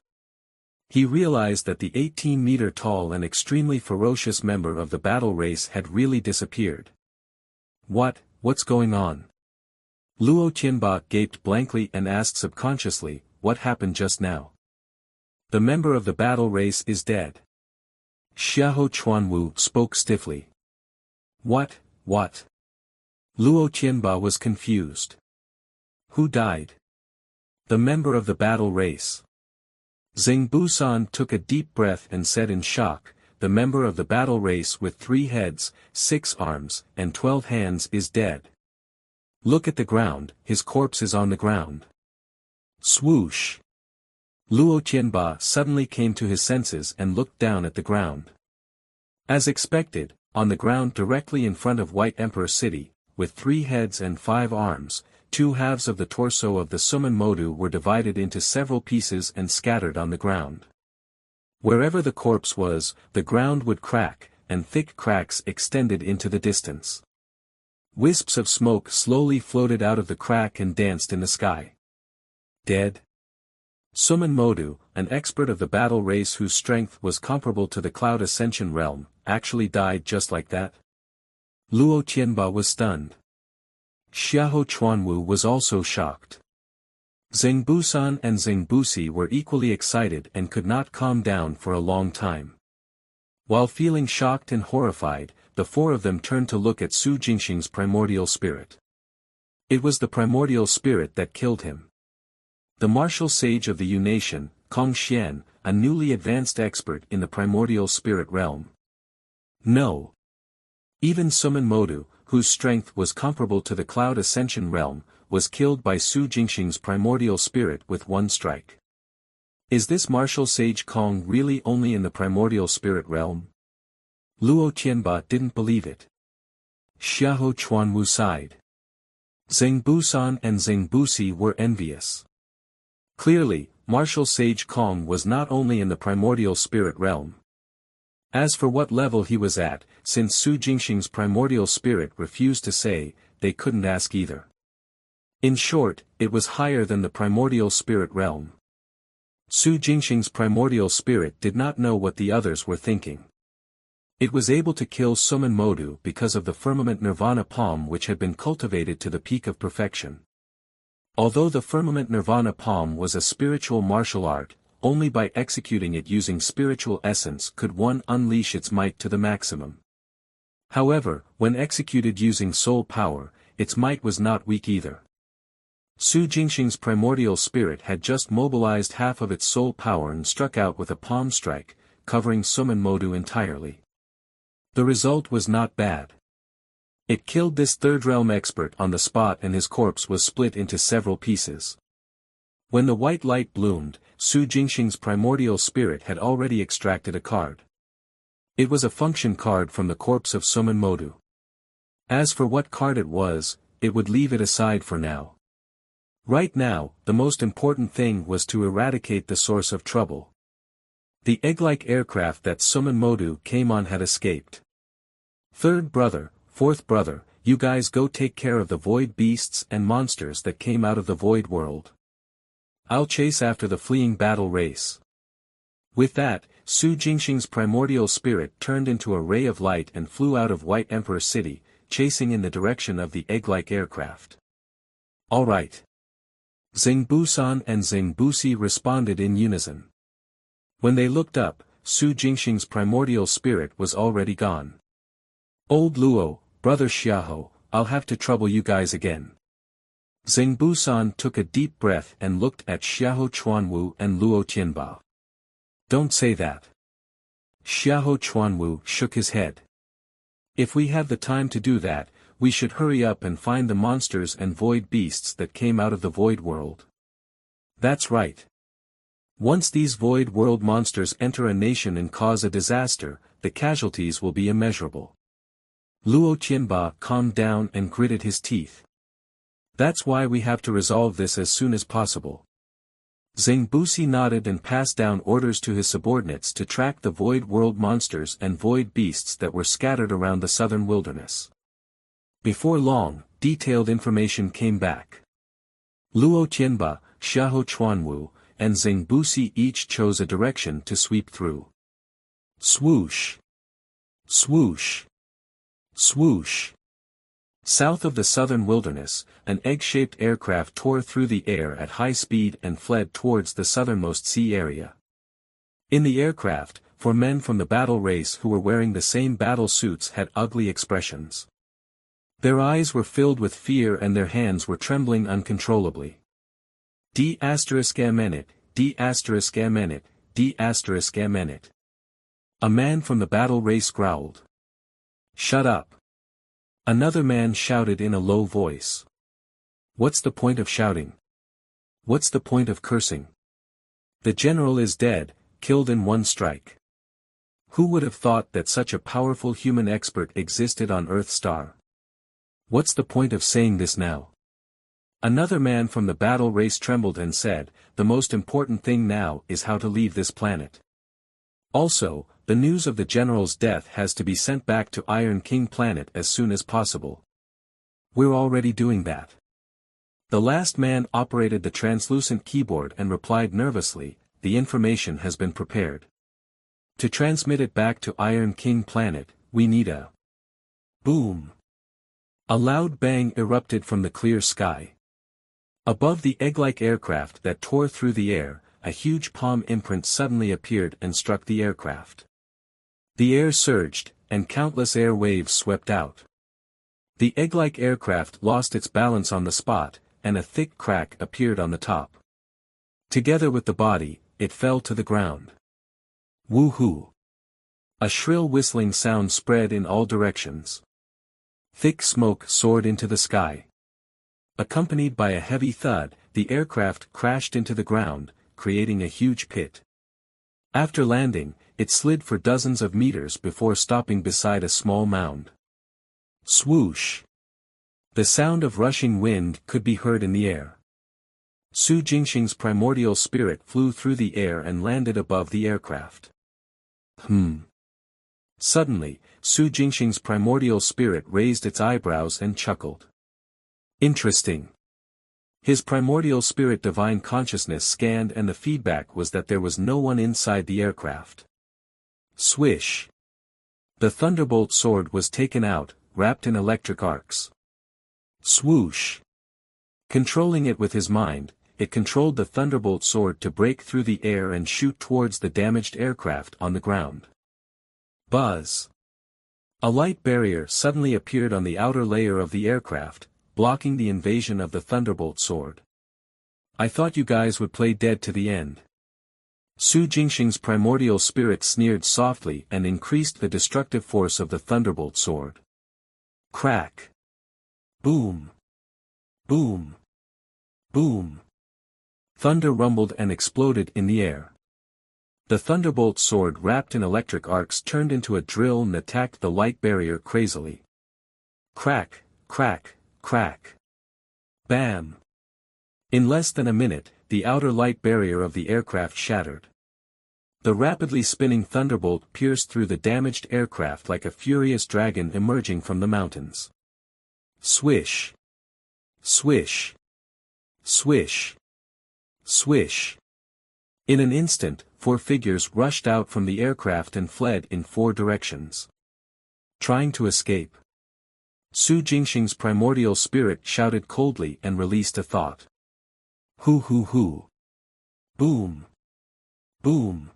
He realized that the 18-meter-tall and extremely ferocious member of the battle race had really disappeared. What's going on? Luo Tianba gaped blankly and asked subconsciously, what happened just now? The member of the battle race is dead. Xiahou Chuanwu spoke stiffly. What? Luo Tianba was confused. Who died? The member of the battle race. Xing Busan took a deep breath and said in shock, the member of the battle race with 3 heads, 6 arms, and 12 hands is dead. Look at the ground, his corpse is on the ground. Swoosh! Luo Tianba suddenly came to his senses and looked down at the ground. As expected, on the ground directly in front of White Emperor City, with 3 heads and 5 arms, 2 halves of the torso of the Suman Modu were divided into several pieces and scattered on the ground. Wherever the corpse was, the ground would crack, and thick cracks extended into the distance. Wisps of smoke slowly floated out of the crack and danced in the sky. Dead? Suman Modu, an expert of the battle race whose strength was comparable to the Cloud Ascension realm, actually died just like that? Luo Tianba was stunned. Xiahou Chuanwu was also shocked. Zhengbusan and Zhengbusi were equally excited and could not calm down for a long time. While feeling shocked and horrified, the four of them turned to look at Su Jingxing's primordial spirit. It was the primordial spirit that killed him. The martial sage of the Yu nation, Kong Xian, a newly advanced expert in the primordial spirit realm. No. Even Suman Modu, whose strength was comparable to the Cloud Ascension realm, was killed by Su Jingxing's primordial spirit with one strike. Is this martial sage Kong really only in the primordial spirit realm? Luo Tianba didn't believe it. Xiahou Chuanwu sighed. Zhengbusan and Zhengbusi were envious. Clearly, martial sage Kong was not only in the primordial spirit realm. As for what level he was at, since Su Jingxing's primordial spirit refused to say, they couldn't ask either. In short, it was higher than the primordial spirit realm. Su Jingxing's primordial spirit did not know what the others were thinking. It was able to kill Suman Modu because of the firmament nirvana palm which had been cultivated to the peak of perfection. Although the firmament nirvana palm was a spiritual martial art, only by executing it using spiritual essence could one unleash its might to the maximum. However, when executed using soul power, its might was not weak either. Su Jingxing's primordial spirit had just mobilized half of its soul power and struck out with a palm strike, covering Suman Modu entirely. The result was not bad. It killed this third realm expert on the spot and his corpse was split into several pieces. When the white light bloomed, Su Jingxing's primordial spirit had already extracted a card. It was a function card from the corpse of Suman Modu. As for what card it was, it would leave it aside for now. Right now, the most important thing was to eradicate the source of trouble. The egg-like aircraft that Suman Modu came on had escaped. Third brother, fourth brother, you guys go take care of the void beasts and monsters that came out of the void world. I'll chase after the fleeing battle race. With that, Su Jingxing's primordial spirit turned into a ray of light and flew out of White Emperor City, chasing in the direction of the egg-like aircraft. All right. Zhengbusan and Zhengbusi responded in unison. When they looked up, Su Jingxing's primordial spirit was already gone. Old Luo, brother Xiahou, I'll have to trouble you guys again. Zhengbusan took a deep breath and looked at Xiahou Chuanwu and Luo Tianba. Don't say that. Xiahou Chuanwu shook his head. If we have the time to do that, we should hurry up and find the monsters and void beasts that came out of the void world. That's right. Once these void world monsters enter a nation and cause a disaster, the casualties will be immeasurable. Luo Tianba calmed down and gritted his teeth. That's why we have to resolve this as soon as possible. Zhengbusi nodded and passed down orders to his subordinates to track the void world monsters and void beasts that were scattered around the southern wilderness. Before long, detailed information came back. Luo Tianba, Xiahou Chuanwu, and Zhengbusi each chose a direction to sweep through. Swoosh! Swoosh! Swoosh! South of the southern wilderness, an egg-shaped aircraft tore through the air at high speed and fled towards the southernmost sea area. In the aircraft, 4 men from the battle race who were wearing the same battle suits had ugly expressions. Their eyes were filled with fear and their hands were trembling uncontrollably. D***amenit, D***amenit, D***amenit. A man from the battle race growled. Shut up. Another man shouted in a low voice. What's the point of shouting? What's the point of cursing? The general is dead, killed in one strike. Who would have thought that such a powerful human expert existed on Earth Star? What's the point of saying this now? Another man from the battle race trembled and said, the most important thing now is how to leave this planet. Also, the news of the general's death has to be sent back to Iron King Planet as soon as possible. We're already doing that. The last man operated the translucent keyboard and replied nervously, the information has been prepared. To transmit it back to Iron King Planet, we need a boom. A loud bang erupted from the clear sky. Above the egg-like aircraft that tore through the air, a huge palm imprint suddenly appeared and struck the aircraft. The air surged, and countless air waves swept out. The egg-like aircraft lost its balance on the spot, and a thick crack appeared on the top. Together with the body, it fell to the ground. Woo-hoo! A shrill whistling sound spread in all directions. Thick smoke soared into the sky. Accompanied by a heavy thud, the aircraft crashed into the ground, creating a huge pit. After landing, it slid for dozens of meters before stopping beside a small mound. Swoosh! The sound of rushing wind could be heard in the air. Su Jingxing's primordial spirit flew through the air and landed above the aircraft. Suddenly, Su Jingxing's primordial spirit raised its eyebrows and chuckled. Interesting. His primordial spirit divine consciousness scanned and the feedback was that there was no one inside the aircraft. Swish! The thunderbolt sword was taken out, wrapped in electric arcs. Swoosh! Controlling it with his mind, it controlled the thunderbolt sword to break through the air and shoot towards the damaged aircraft on the ground. Buzz! A light barrier suddenly appeared on the outer layer of the aircraft, blocking the invasion of the thunderbolt sword. I thought you guys would play dead to the end. Su Jingxing's primordial spirit sneered softly and increased the destructive force of the thunderbolt sword. Crack! Boom! Boom! Boom! Thunder rumbled and exploded in the air. The thunderbolt sword wrapped in electric arcs turned into a drill and attacked the light barrier crazily. Crack, crack, crack. Bam! In less than a minute, the outer light barrier of the aircraft shattered. The rapidly spinning thunderbolt pierced through the damaged aircraft like a furious dragon emerging from the mountains. Swish! Swish! Swish! Swish! In an instant, 4 figures rushed out from the aircraft and fled in 4 directions. Trying to escape. Su Jingxing's primordial spirit shouted coldly and released a thought. Hoo hoo hoo. Boom. Boom.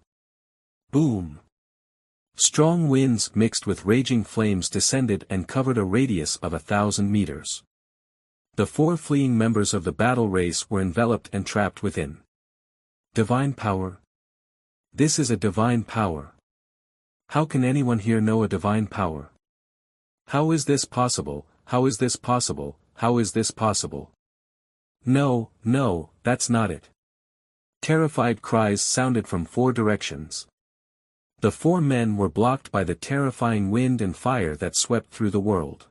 Boom. Strong winds mixed with raging flames descended and covered a radius of 1,000 meters. The 4 fleeing members of the battle race were enveloped and trapped within. Divine power? This is a divine power. How can anyone here know a divine power? How is this possible? How is this possible? How is this possible? No, no, that's not it. Terrified cries sounded from 4 directions. The 4 men were blocked by the terrifying wind and fire that swept through the world.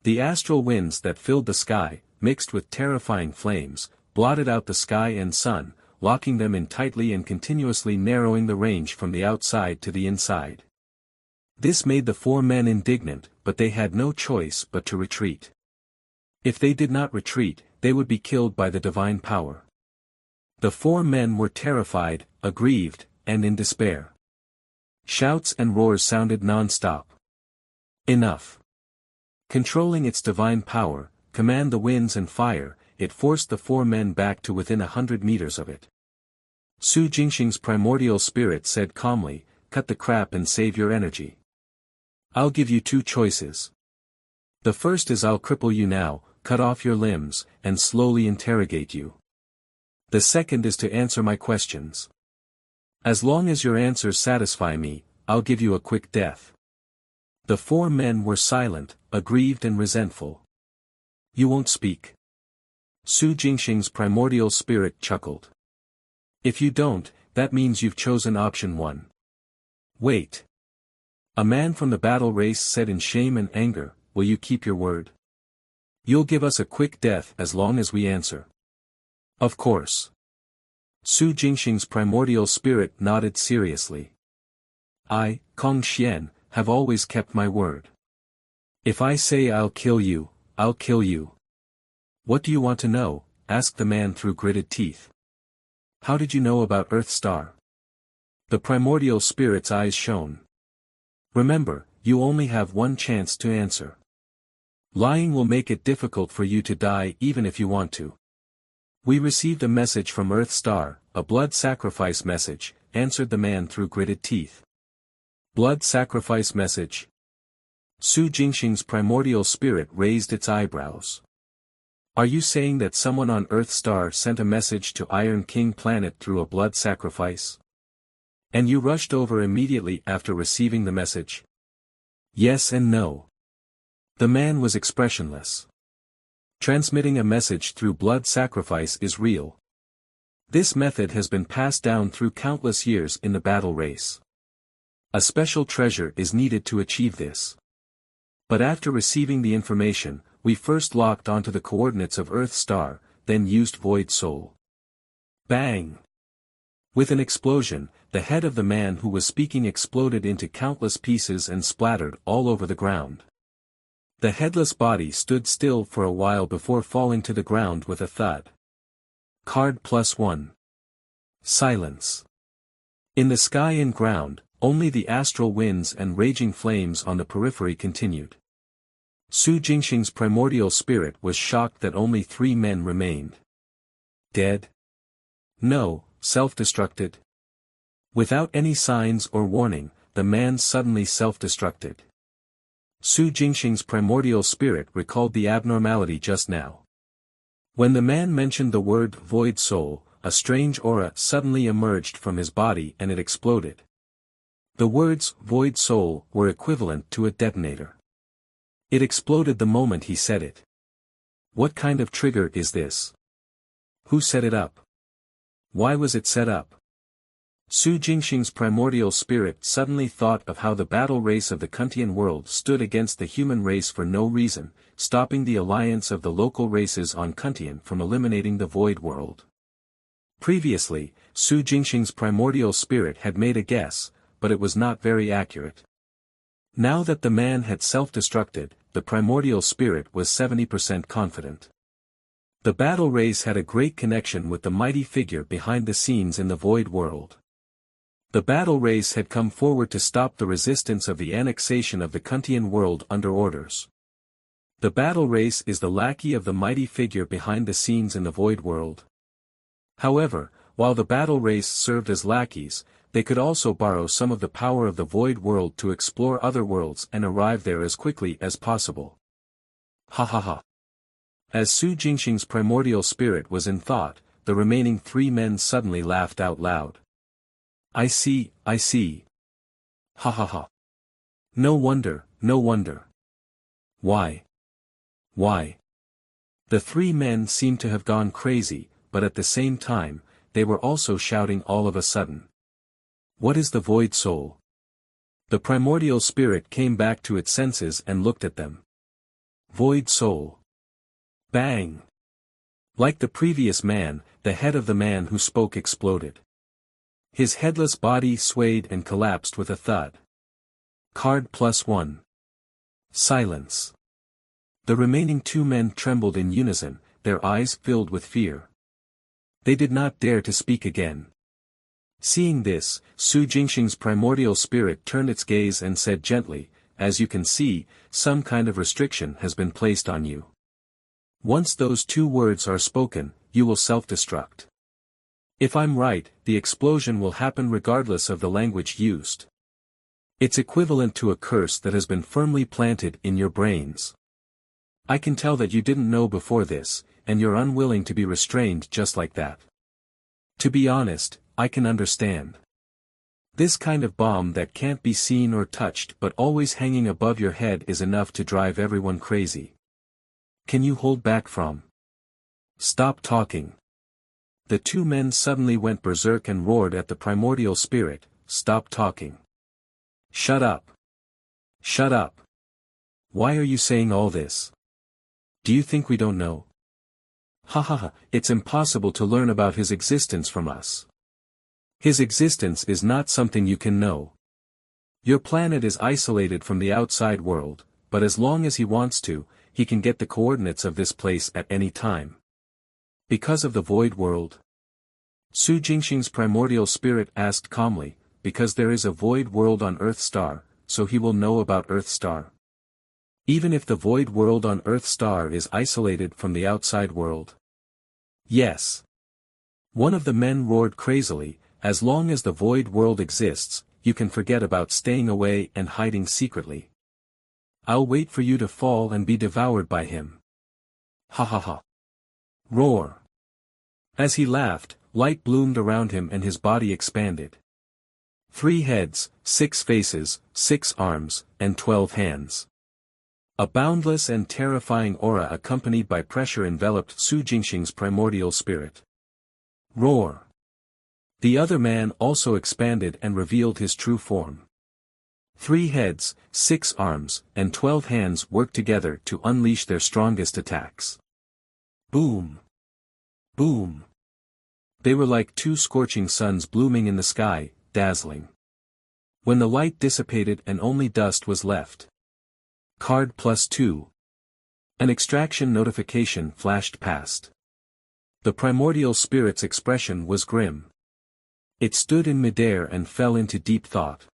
The astral winds that filled the sky, mixed with terrifying flames, blotted out the sky and sun, locking them in tightly and continuously narrowing the range from the outside to the inside. This made the 4 men indignant, but they had no choice but to retreat. If they did not retreat, they would be killed by the divine power. The 4 men were terrified, aggrieved, and in despair. Shouts and roars sounded non-stop. Enough. Controlling its divine power, command the winds and fire, it forced the 4 men back to within 100 meters of it. Su Jingxing's primordial spirit said calmly, cut the crap and save your energy. I'll give you 2 choices. The first is I'll cripple you now, cut off your limbs, and slowly interrogate you. The second is to answer my questions. As long as your answers satisfy me, I'll give you a quick death. The 4 men were silent, aggrieved and resentful. You won't speak. Su Jingxing's primordial spirit chuckled. If you don't, that means you've chosen option 1. Wait. A man from the battle race said in shame and anger, will you keep your word? You'll give us a quick death as long as we answer. Of course. Su Jingxing's primordial spirit nodded seriously. I, Kong Xian, have always kept my word. If I say I'll kill you, I'll kill you. What do you want to know? Asked the man through gritted teeth. How did you know about Earthstar? The primordial spirit's eyes shone. Remember, you only have 1 chance to answer. Lying will make it difficult for you to die even if you want to. We received a message from Earth Star, a blood sacrifice message, answered the man through gritted teeth. Blood sacrifice message? Su Jingxing's primordial spirit raised its eyebrows. Are you saying that someone on Earth Star sent a message to Iron King Planet through a blood sacrifice? And you rushed over immediately after receiving the message? Yes and no. The man was expressionless. Transmitting a message through blood sacrifice is real. This method has been passed down through countless years in the battle race. A special treasure is needed to achieve this. But after receiving the information, we first locked onto the coordinates of Earth Star, then used Void Soul. Bang! With an explosion, the head of the man who was speaking exploded into countless pieces and splattered all over the ground. The headless body stood still for a while before falling to the ground with a thud. Card +1. Silence. In the sky and ground, only the astral winds and raging flames on the periphery continued. Su Jingxing's primordial spirit was shocked that only 3 men remained. Dead? No, self-destructed. Without any signs or warning, the man suddenly self-destructed. Su Jingxing's primordial spirit recalled the abnormality just now. When the man mentioned the word Void Soul, a strange aura suddenly emerged from his body and it exploded. The words Void Soul were equivalent to a detonator. It exploded the moment he said it. What kind of trigger is this? Who set it up? Why was it set up? Su Jingxing's primordial spirit suddenly thought of how the battle race of the Kuntian world stood against the human race for no reason, stopping the alliance of the local races on Kuntian from eliminating the void world. Previously, Su Jingxing's primordial spirit had made a guess, but it was not very accurate. Now that the man had self-destructed, the primordial spirit was 70% confident. The battle race had a great connection with the mighty figure behind the scenes in the void world. The battle race had come forward to stop the resistance of the annexation of the Kuntian world under orders. The battle race is the lackey of the mighty figure behind the scenes in the void world. However, while the battle race served as lackeys, they could also borrow some of the power of the void world to explore other worlds and arrive there as quickly as possible. Ha ha ha. As Su Jingxing's primordial spirit was in thought, the remaining 3 men suddenly laughed out loud. I see, I see. Ha ha ha. No wonder, no wonder. Why? Why? The 3 men seemed to have gone crazy, but at the same time, they were also shouting all of a sudden. What is the Void Soul? The primordial spirit came back to its senses and looked at them. Void Soul. Bang! Like the previous man, the head of the man who spoke exploded. His headless body swayed and collapsed with a thud. Card +1. Silence. The remaining 2 men trembled in unison, their eyes filled with fear. They did not dare to speak again. Seeing this, Su Jingxing's primordial spirit turned its gaze and said gently, as you can see, some kind of restriction has been placed on you. Once those 2 words are spoken, you will self-destruct. If I'm right, the explosion will happen regardless of the language used. It's equivalent to a curse that has been firmly planted in your brains. I can tell that you didn't know before this, and you're unwilling to be restrained just like that. To be honest, I can understand. This kind of bomb that can't be seen or touched but always hanging above your head is enough to drive everyone crazy. Can you hold back from? Stop talking. The 2 men suddenly went berserk and roared at the primordial spirit, stop talking. Shut up. Shut up. Why are you saying all this? Do you think we don't know? Ha ha ha, it's impossible to learn about his existence from us. His existence is not something you can know. Your planet is isolated from the outside world, but as long as he wants to, he can get the coordinates of this place at any time. Because of the void world? Su Jingxing's primordial spirit asked calmly, because there is a void world on Earth Star, so he will know about Earth Star. Even if the void world on Earth Star is isolated from the outside world. Yes. One of the men roared crazily, as long as the void world exists, you can forget about staying away and hiding secretly. I'll wait for you to fall and be devoured by him. Ha ha ha. Roar. As he laughed, light bloomed around him and his body expanded. 3 heads, 6 faces, 6 arms, and 12 hands. A boundless and terrifying aura accompanied by pressure enveloped Su Jingxing's primordial spirit. Roar. The other man also expanded and revealed his true form. 3 heads, 6 arms, and 12 hands worked together to unleash their strongest attacks. Boom! Boom! They were like 2 scorching suns blooming in the sky, dazzling. When the light dissipated and only dust was left. Card +2. An extraction notification flashed past. The primordial spirit's expression was grim. It stood in midair and fell into deep thought.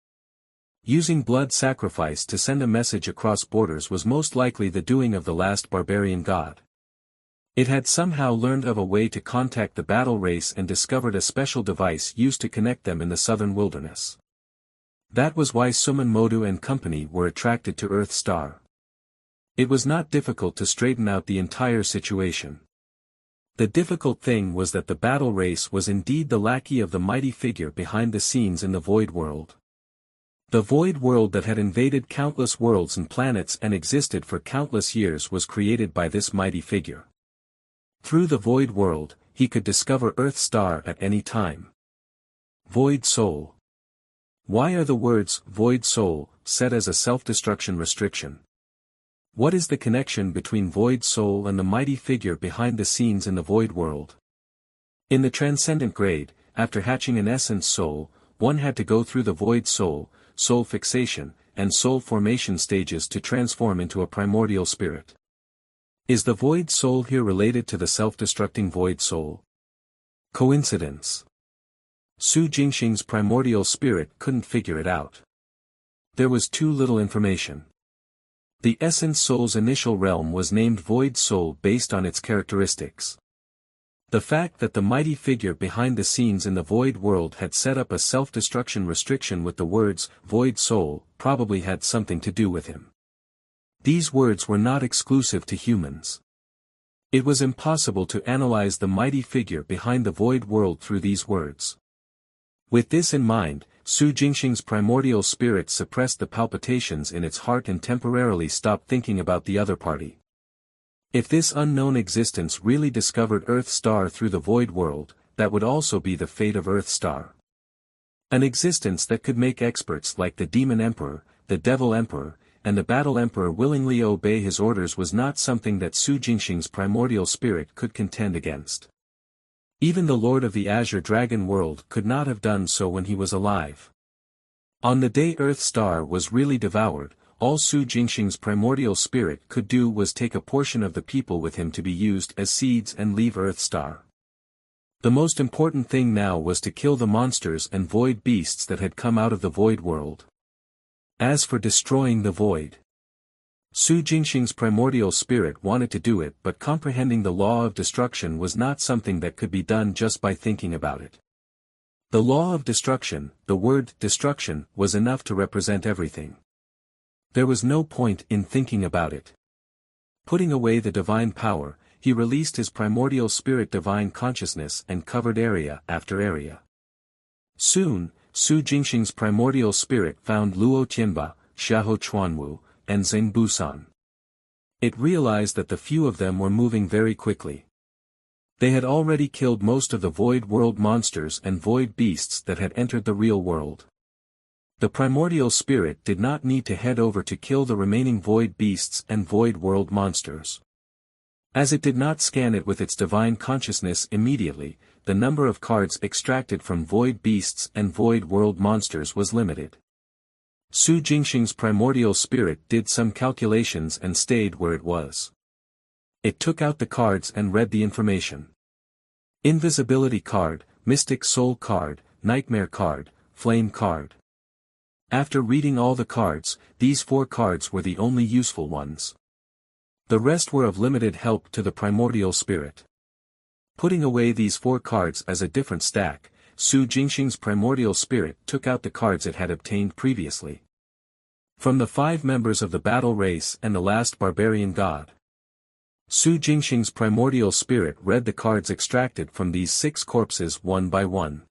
Using blood sacrifice to send a message across borders was most likely the doing of the last barbarian god. It had somehow learned of a way to contact the battle race and discovered a special device used to connect them in the southern wilderness. That was why Suman Modu and company were attracted to Earth Star. It was not difficult to straighten out the entire situation. The difficult thing was that the battle race was indeed the lackey of the mighty figure behind the scenes in the void world. The void world that had invaded countless worlds and planets and existed for countless years was created by this mighty figure. Through the void world, he could discover Earth Star at any time. Void Soul. Why are the words Void Soul set as a self-destruction restriction? What is the connection between Void Soul and the mighty figure behind the scenes in the void world? In the transcendent grade, after hatching an essence soul, one had to go through the Void Soul, soul fixation, and soul formation stages to transform into a primordial spirit. Is the void soul here related to the self-destructing void soul? Coincidence? Su Jingxing's primordial spirit couldn't figure it out. There was too little information. The essence soul's initial realm was named Void Soul based on its characteristics. The fact that the mighty figure behind the scenes in the void world had set up a self-destruction restriction with the words, Void Soul, probably had something to do with him. These words were not exclusive to humans. It was impossible to analyze the mighty figure behind the void world through these words. With this in mind, Su Jingxing's primordial spirit suppressed the palpitations in its heart and temporarily stopped thinking about the other party. If this unknown existence really discovered Earth Star through the void world, that would also be the fate of Earth Star. An existence that could make experts like the Demon Emperor, the Devil Emperor, and the Battle Emperor willingly obey his orders was not something that Su Jingxing's primordial spirit could contend against. Even the Lord of the Azure Dragon world could not have done so when he was alive. On the day Earth Star was really devoured, all Su Jingxing's primordial spirit could do was take a portion of the people with him to be used as seeds and leave Earth Star. The most important thing now was to kill the monsters and void beasts that had come out of the void world. As for destroying the void, Su Jingxing's primordial spirit wanted to do it, but comprehending the law of destruction was not something that could be done just by thinking about it. The law of destruction, the word destruction, was enough to represent everything. There was no point in thinking about it. Putting away the divine power, he released his primordial spirit divine consciousness and covered area after area. Soon, Su Jingxing's primordial spirit found Luo Tianba, Xiahou Chuanwu, and Zheng Busan. It realized that the few of them were moving very quickly. They had already killed most of the void world monsters and void beasts that had entered the real world. The primordial spirit did not need to head over to kill the remaining void beasts and void world monsters. As it did not scan it with its divine consciousness immediately, the number of cards extracted from void beasts and void world monsters was limited. Su Jingxing's primordial spirit did some calculations and stayed where it was. It took out the cards and read the information. Invisibility card, Mystic Soul card, Nightmare card, Flame card. After reading all the cards, these 4 cards were the only useful ones. The rest were of limited help to the primordial spirit. Putting away these 4 cards as a different stack, Su Jingxing's primordial spirit took out the cards it had obtained previously. From the 5 members of the battle race and the last barbarian god. Su Jingxing's primordial spirit read the cards extracted from these 6 corpses one by one.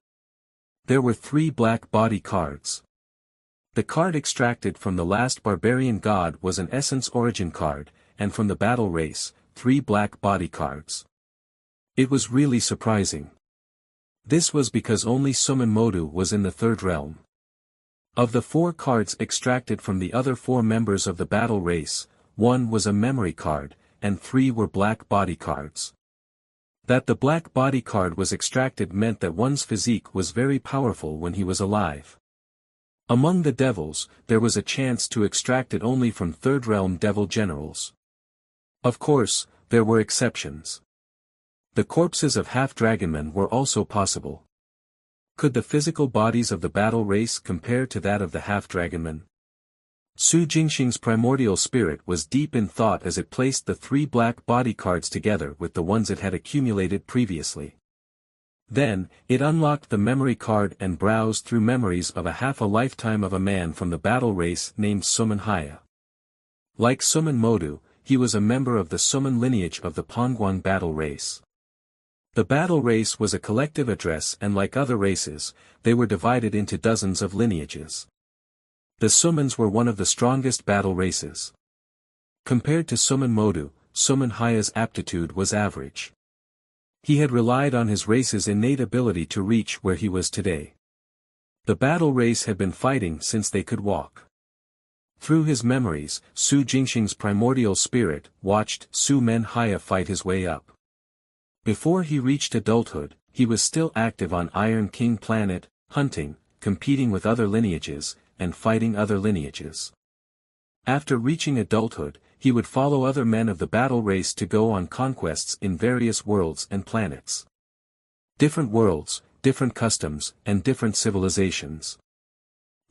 There were 3 black body cards. The card extracted from the last barbarian god was an essence origin card, and from the battle race, 3 black body cards. It was really surprising. This was because only Summon Modu was in the 3rd realm. Of the 4 cards extracted from the other 4 members of the battle race, 1 was a memory card, and 3 were black body cards. That the black body card was extracted meant that one's physique was very powerful when he was alive. Among the devils, there was a chance to extract it only from 3rd realm devil generals. Of course, there were exceptions. The corpses of half-dragonmen were also possible. Could the physical bodies of the battle race compare to that of the half-dragonmen? Su Jingxing's primordial spirit was deep in thought as it placed the 3 black body cards together with the ones it had accumulated previously. Then, it unlocked the memory card and browsed through memories of a lifetime of a man from the battle race named Summon Haya. Like Summon Modu, he was a member of the Summon lineage of the Pongguang battle race. The battle race was a collective address, and like other races, they were divided into dozens of lineages. The Summons were one of the strongest battle races. Compared to Summon Modu, Summon Haya's aptitude was average. He had relied on his race's innate ability to reach where he was today. The battle race had been fighting since they could walk. Through his memories, Su Jingxing's primordial spirit watched Su Men Haya fight his way up. Before he reached adulthood, he was still active on Iron King Planet, hunting, competing with other lineages, and fighting other lineages. After reaching adulthood, he would follow other men of the battle race to go on conquests in various worlds and planets. Different worlds, different customs, and different civilizations.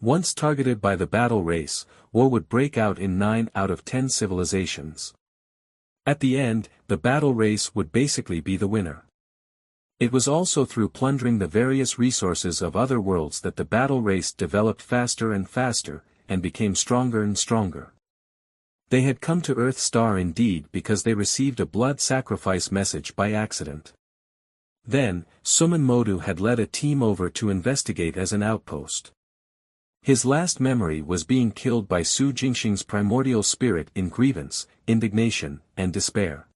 Once targeted by the battle race, war would break out in 9 out of 10 civilizations. At the end, the battle race would basically be the winner. It was also through plundering the various resources of other worlds that the battle race developed faster and faster, and became stronger and stronger. They had come to Earth Star indeed because they received a blood sacrifice message by accident. Then, Summon Modu had led a team over to investigate as an outpost. His last memory was being killed by Su Jingxing's primordial spirit in grievance, indignation, and despair.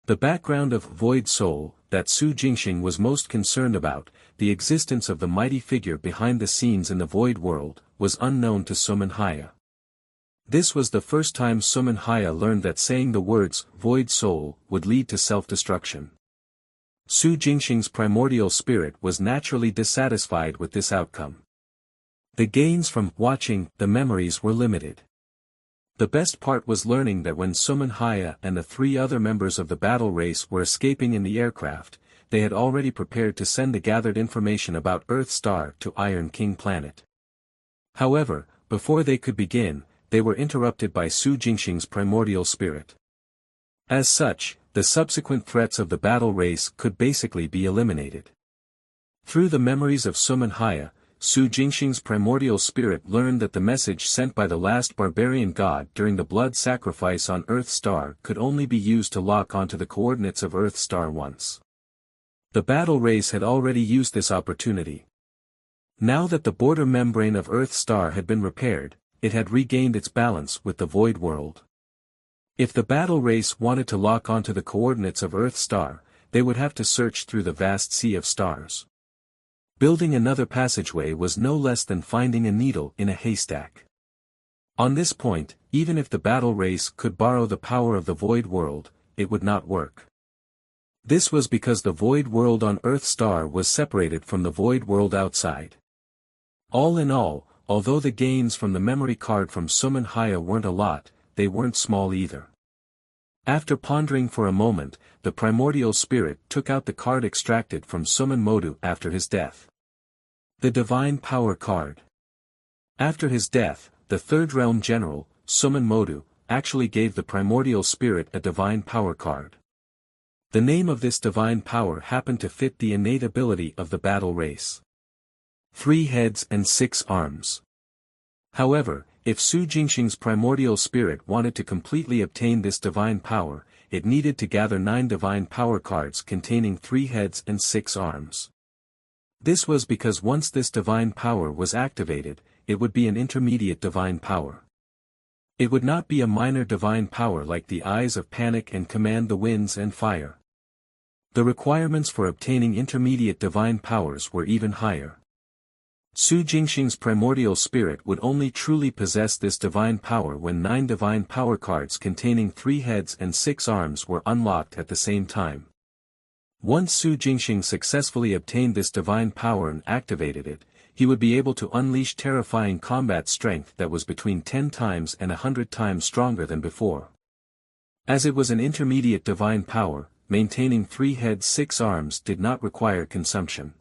The background of Void Soul, that Su Jingxing was most concerned about, the existence of the mighty figure behind the scenes in the Void World, was unknown to Summon Haya. This was the first time Summon Haya learned that saying the words, Void Soul, would lead to self-destruction. Su Jingxing's primordial spirit was naturally dissatisfied with this outcome. The gains from watching the memories were limited. The best part was learning that when Summon Haya and the 3 other members of the battle race were escaping in the aircraft, they had already prepared to send the gathered information about Earth Star to Iron King Planet. However, before they could begin, they were interrupted by Su Jingxing's primordial spirit. As such, the subsequent threats of the battle race could basically be eliminated. Through the memories of Summon Haya, Su Jingxing's primordial spirit learned that the message sent by the last barbarian god during the blood sacrifice on Earth Star could only be used to lock onto the coordinates of Earth Star once. The battle race had already used this opportunity. Now that the border membrane of Earth Star had been repaired, it had regained its balance with the Void World. If the battle race wanted to lock onto the coordinates of Earth Star, they would have to search through the vast sea of stars. Building another passageway was no less than finding a needle in a haystack. On this point, even if the battle race could borrow the power of the Void World, it would not work. This was because the Void World on Earth Star was separated from the Void World outside. All in all, although the gains from the memory card from Summon Haya weren't a lot, they weren't small either. After pondering for a moment, the primordial spirit took out the card extracted from Summon Modu after his death. The Divine Power card. After his death, the 3rd Realm General, Summon Modu, actually gave the primordial spirit a Divine Power card. The name of this divine power happened to fit the innate ability of the battle race. 3 heads and 6 arms. However, if Su Jingxing's primordial spirit wanted to completely obtain this divine power, it needed to gather 9 divine power cards containing 3 heads and 6 arms. This was because once this divine power was activated, it would be an intermediate divine power. It would not be a minor divine power like the Eyes of Panic and Command the Winds and Fire. The requirements for obtaining intermediate divine powers were even higher. Su Jingxing's primordial spirit would only truly possess this divine power when 9 divine power cards containing 3 heads and 6 arms were unlocked at the same time. Once Su Jingxing successfully obtained this divine power and activated it, he would be able to unleash terrifying combat strength that was between 10 times and 100 times stronger than before. As it was an intermediate divine power, maintaining 3 heads 6 arms did not require consumption.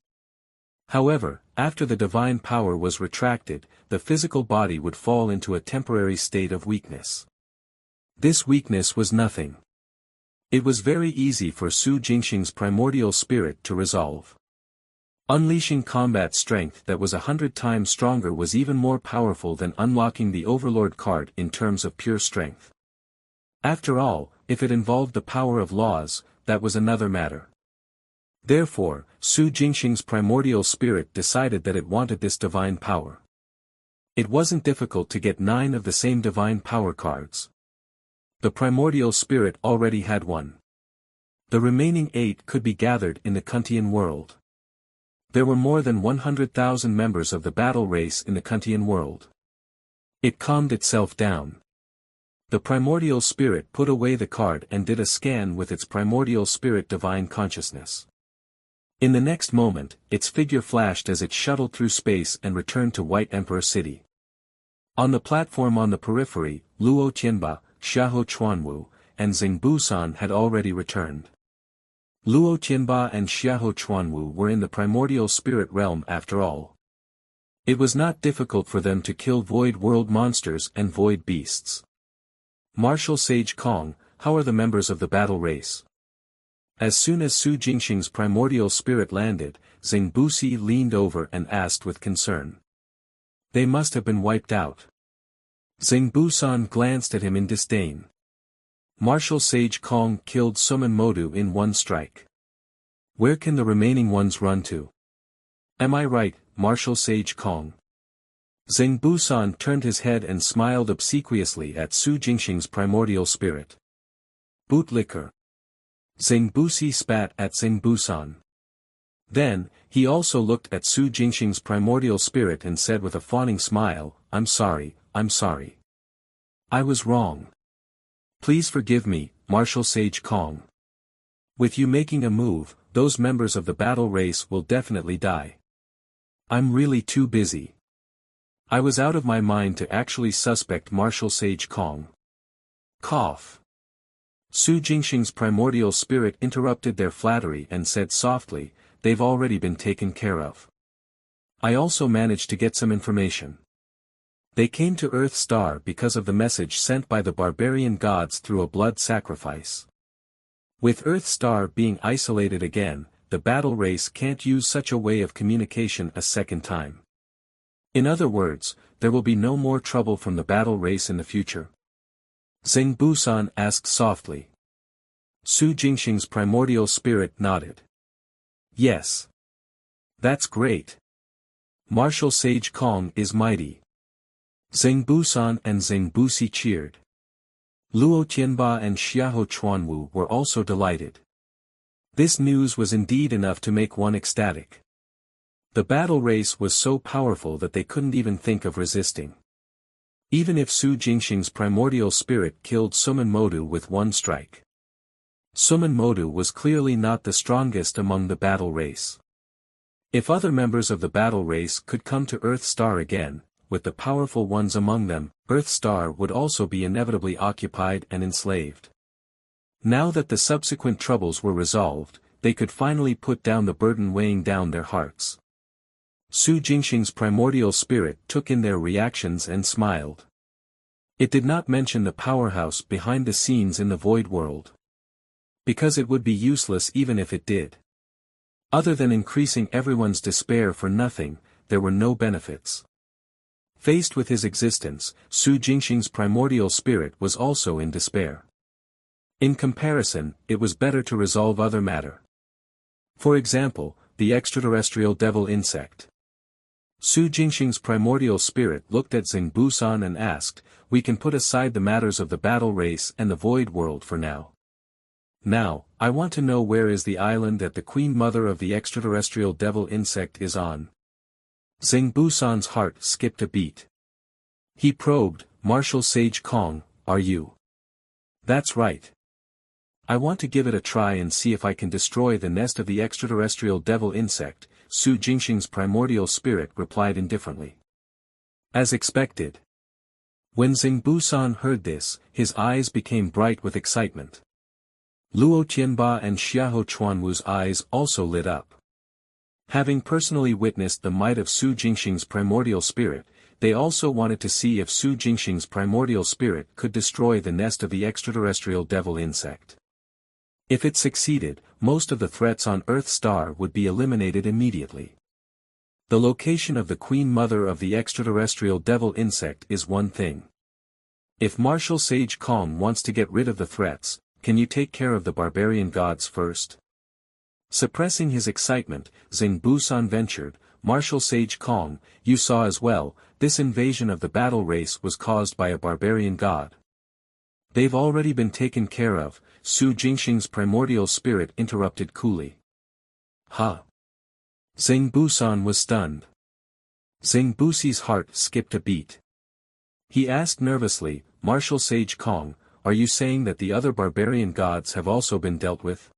However, after the divine power was retracted, the physical body would fall into a temporary state of weakness. This weakness was nothing. It was very easy for Su Jingxing's primordial spirit to resolve. Unleashing combat strength that was 100 times stronger was even more powerful than unlocking the Overlord card in terms of pure strength. After all, if it involved the power of laws, that was another matter. Therefore, Su Jingxing's primordial spirit decided that it wanted this divine power. It wasn't difficult to get 9 of the same divine power cards. The primordial spirit already had one. The remaining 8 could be gathered in the Kuntian world. There were more than 100,000 members of the battle race in the Kuntian world. It calmed itself down. The primordial spirit put away the card and did a scan with its primordial spirit divine consciousness. In the next moment, its figure flashed as it shuttled through space and returned to White Emperor City. On the platform on the periphery, Luo Tianba, Xiahou Chuanwu, and Xing Busan had already returned. Luo Tianba and Xiahou Chuanwu were in the primordial spirit realm after all. It was not difficult for them to kill void world monsters and void beasts. Martial Sage Kong, how are the members of the battle race? As soon as Su Jingxing's primordial spirit landed, Xing Busi leaned over and asked with concern. They must have been wiped out. Xing Busan glanced at him in disdain. Martial Sage Kong killed Summon Modu in one strike. Where can the remaining ones run to? Am I right, Martial Sage Kong? Xing Busan turned his head and smiled obsequiously at Su Jingxing's primordial spirit. Bootlicker. Xing Busi spat at Xing Busan. Then, he also looked at Su Jingxing's primordial spirit and said with a fawning smile, I'm sorry. I was wrong. Please forgive me, Martial Sage Kong. With you making a move, those members of the battle race will definitely die. I'm really too busy. I was out of my mind to actually suspect Martial Sage Kong. Cough. Su Jingxing's primordial spirit interrupted their flattery and said softly, they've already been taken care of. I also managed to get some information. They came to Earth Star because of the message sent by the barbarian gods through a blood sacrifice. With Earth Star being isolated again, the battle race can't use such a way of communication a second time. In other words, there will be no more trouble from the battle race in the future. Xing Busan asked softly. Su Jingxing's primordial spirit nodded. Yes. That's great. Martial Sage Kong is mighty. Xing Busan and Xing Busi cheered. Luo Tianba and Xiahou Chuanwu were also delighted. This news was indeed enough to make one ecstatic. The battle race was so powerful that they couldn't even think of resisting. Even if Su Jingxing's primordial spirit killed Summon Modu with one strike. Summon Modu was clearly not the strongest among the battle race. If other members of the battle race could come to Earth Star again, with the powerful ones among them, Earth Star would also be inevitably occupied and enslaved. Now that the subsequent troubles were resolved, they could finally put down the burden weighing down their hearts. Su Jingxing's primordial spirit took in their reactions and smiled. It did not mention the powerhouse behind the scenes in the void world. Because it would be useless even if it did. Other than increasing everyone's despair for nothing, there were no benefits. Faced with his existence, Su Jingxing's primordial spirit was also in despair. In comparison, it was better to resolve other matter. For example, the extraterrestrial devil insect. Su Jingxing's primordial spirit looked at Xing Busan and asked, "We can put aside the matters of the battle race and the void world for now. Now, I want to know where is the island that the queen mother of the extraterrestrial devil insect is on." Xing Busan's heart skipped a beat. He probed, "Martial Sage Kong, are you?" "That's right. I want to give it a try and see if I can destroy the nest of the extraterrestrial devil insect," Su Jingxing's primordial spirit replied indifferently. As expected. When Xing Busan heard this, his eyes became bright with excitement. Luo Tianba and Xiahou Chuanwu's eyes also lit up. Having personally witnessed the might of Su Jingxing's primordial spirit, they also wanted to see if Su Jingxing's primordial spirit could destroy the nest of the extraterrestrial devil insect. If it succeeded, most of the threats on Earth Star would be eliminated immediately. The location of the queen mother of the extraterrestrial devil insect is one thing. If Martial Sage Kong wants to get rid of the threats, can you take care of the barbarian gods first? Suppressing his excitement, Xing Busan ventured, "Martial Sage Kong, you saw as well, this invasion of the battle race was caused by a barbarian god." "They've already been taken care of," Su Jingxing's primordial spirit interrupted coolly. "Huh?" Xing Busan was stunned. Xing Busi's heart skipped a beat. He asked nervously, "Martial Sage Kong, are you saying that the other barbarian gods have also been dealt with?"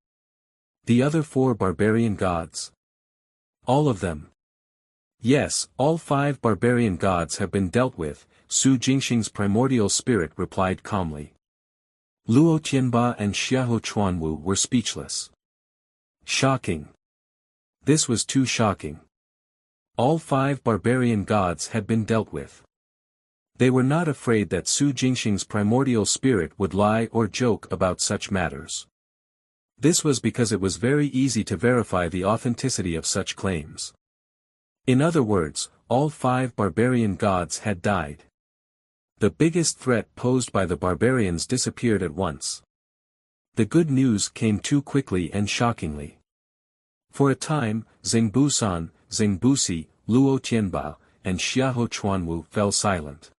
"The other 4 barbarian gods?" "All of them." "Yes, all 5 barbarian gods have been dealt with," Su Jingxing's primordial spirit replied calmly. Luo Tianba and Xiahou Chuanwu were speechless. Shocking. This was too shocking. All 5 barbarian gods had been dealt with. They were not afraid that Su Jingxing's primordial spirit would lie or joke about such matters. This was because it was very easy to verify the authenticity of such claims. In other words, all 5 barbarian gods had died. The biggest threat posed by the barbarians disappeared at once. The good news came too quickly and shockingly. For a time, Xing Busan, Xing Busi, Luo Tianba, and Xiahou Chuanwu fell silent.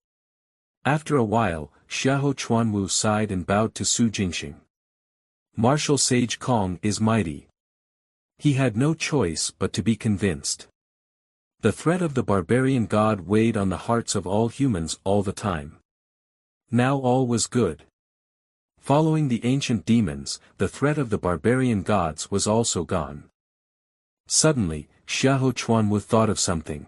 After a while, Xiahou Chuanwu sighed and bowed to Su Jingxing. "Martial Sage Kong is mighty." He had no choice but to be convinced. The threat of the barbarian god weighed on the hearts of all humans all the time. Now all was good. Following the ancient demons, the threat of the barbarian gods was also gone. Suddenly, Xiahou Chuanwu thought of something.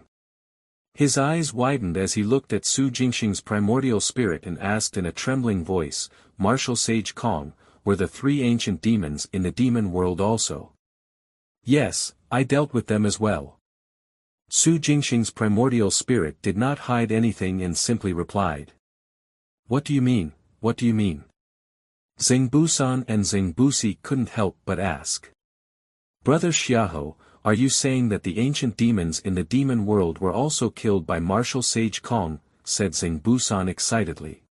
His eyes widened as he looked at Su Jingxing's primordial spirit and asked in a trembling voice, "Martial Sage Kong, were the 3 ancient demons in the demon world also?" "Yes, I dealt with them as well." Su Jingxing's primordial spirit did not hide anything and simply replied. "What do you mean, what do you mean?" Xing Busan and Xing Busi couldn't help but ask. "Brother Xiahou, are you saying that the ancient demons in the demon world were also killed by Martial Sage Kong?" said Xing Busan excitedly.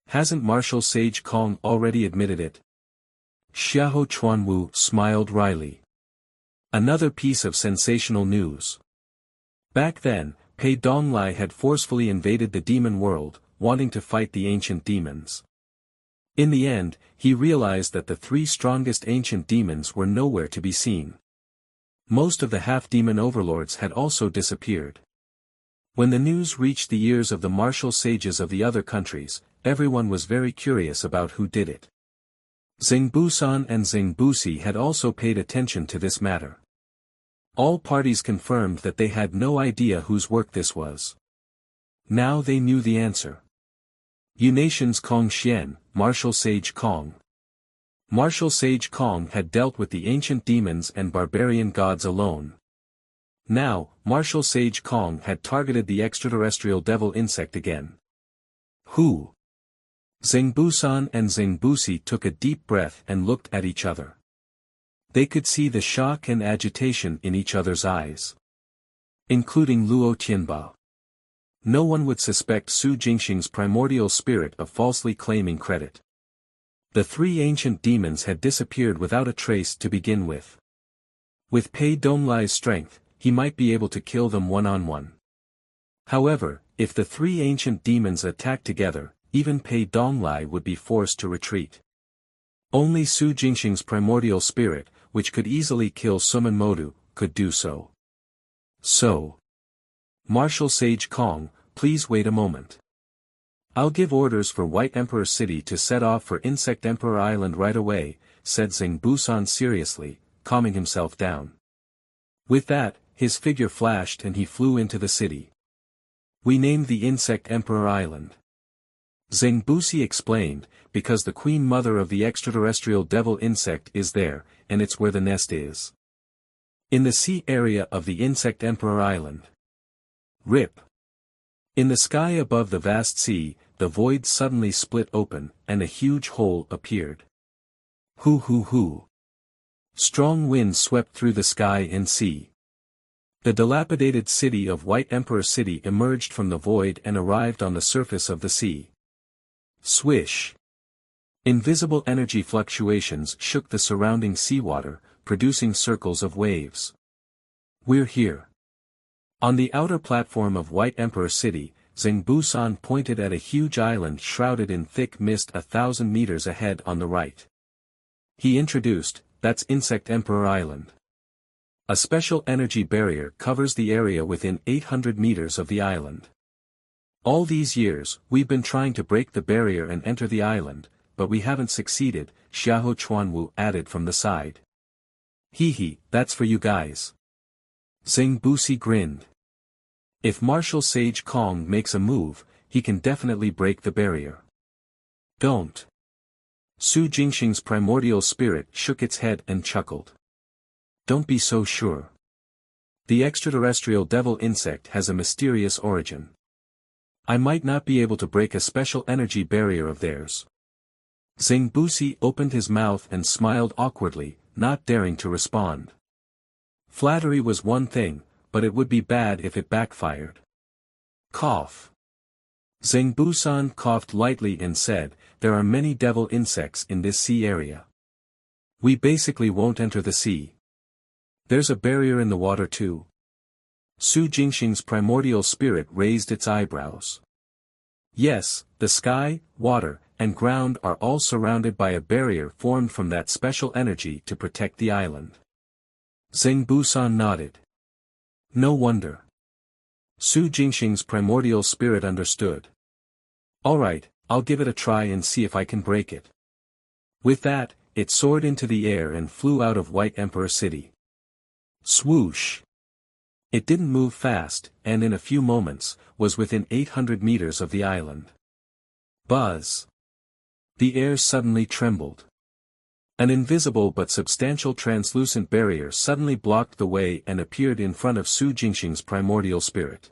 "Hasn't Martial Sage Kong already admitted it?" Xiahou Chuanwu smiled wryly. Another piece of sensational news. Back then, Pei Donglai had forcefully invaded the demon world, wanting to fight the ancient demons. In the end, he realized that the 3 strongest ancient demons were nowhere to be seen. Most of the half-demon overlords had also disappeared. When the news reached the ears of the martial sages of the other countries, everyone was very curious about who did it. Xing Busan and Xing Busi had also paid attention to this matter. All parties confirmed that they had no idea whose work this was. Now they knew the answer. Unation's Kong Xian, Martial Sage Kong. Martial Sage Kong had dealt with the ancient demons and barbarian gods alone. Now, Martial Sage Kong had targeted the extraterrestrial devil insect again. Who? Zengbusan and Zengbusi took a deep breath and looked at each other. They could see the shock and agitation in each other's eyes. Including Luo Tianba. No one would suspect Su Jingxing's primordial spirit of falsely claiming credit. The three ancient demons had disappeared without a trace to begin with. With Pei Donglai's strength, he might be able to kill them one-on-one. However, if the three ancient demons attacked together, even Pei Donglai would be forced to retreat. Only Su Jingxing's primordial spirit, which could easily kill Suman Modu, could do so. So. Martial Sage Kong, please wait a moment. I'll give orders for White Emperor City to set off for Insect Emperor Island right away, said Zengbusan seriously, calming himself down. With that, his figure flashed and he flew into the city. We named the Insect Emperor Island. Zengbusi explained, because the queen mother of the extraterrestrial devil insect is there, and it's where the nest is. In the sea area of the Insect Emperor Island. Rip. In the sky above the vast sea, the void suddenly split open, and a huge hole appeared. Hoo hoo hoo. Strong wind swept through the sky and sea. The dilapidated city of White Emperor City emerged from the void and arrived on the surface of the sea. Swish. Invisible energy fluctuations shook the surrounding seawater, producing circles of waves. We're here. On the outer platform of White Emperor City, Zengbusan pointed at a huge island shrouded in thick mist 1,000 meters ahead on the right. He introduced, that's Insect Emperor Island. A special energy barrier covers the area within 800 meters of the island. All these years, we've been trying to break the barrier and enter the island, but we haven't succeeded, Xiahou Chuanwu added from the side. Hee, that's for you guys. Zengbusi grinned. If Martial Sage Kong makes a move, he can definitely break the barrier. Don't. Su Jingxing's primordial spirit shook its head and chuckled. Don't be so sure. The extraterrestrial devil insect has a mysterious origin. I might not be able to break a special energy barrier of theirs. Zengbusi opened his mouth and smiled awkwardly, not daring to respond. Flattery was one thing, but it would be bad if it backfired. Cough. Zengbusan coughed lightly and said, there are many devil insects in this sea area. We basically won't enter the sea. There's a barrier in the water too. Su Jingxing's primordial spirit raised its eyebrows. Yes, the sky, water, and ground are all surrounded by a barrier formed from that special energy to protect the island. Zengbusan nodded. No wonder. Su Jingxing's primordial spirit understood. Alright, I'll give it a try and see if I can break it. With that, it soared into the air and flew out of White Emperor City. Swoosh. It didn't move fast, and in a few moments, was within 800 meters of the island. Buzz. The air suddenly trembled. An invisible but substantial translucent barrier suddenly blocked the way and appeared in front of Su Jingxing's primordial spirit.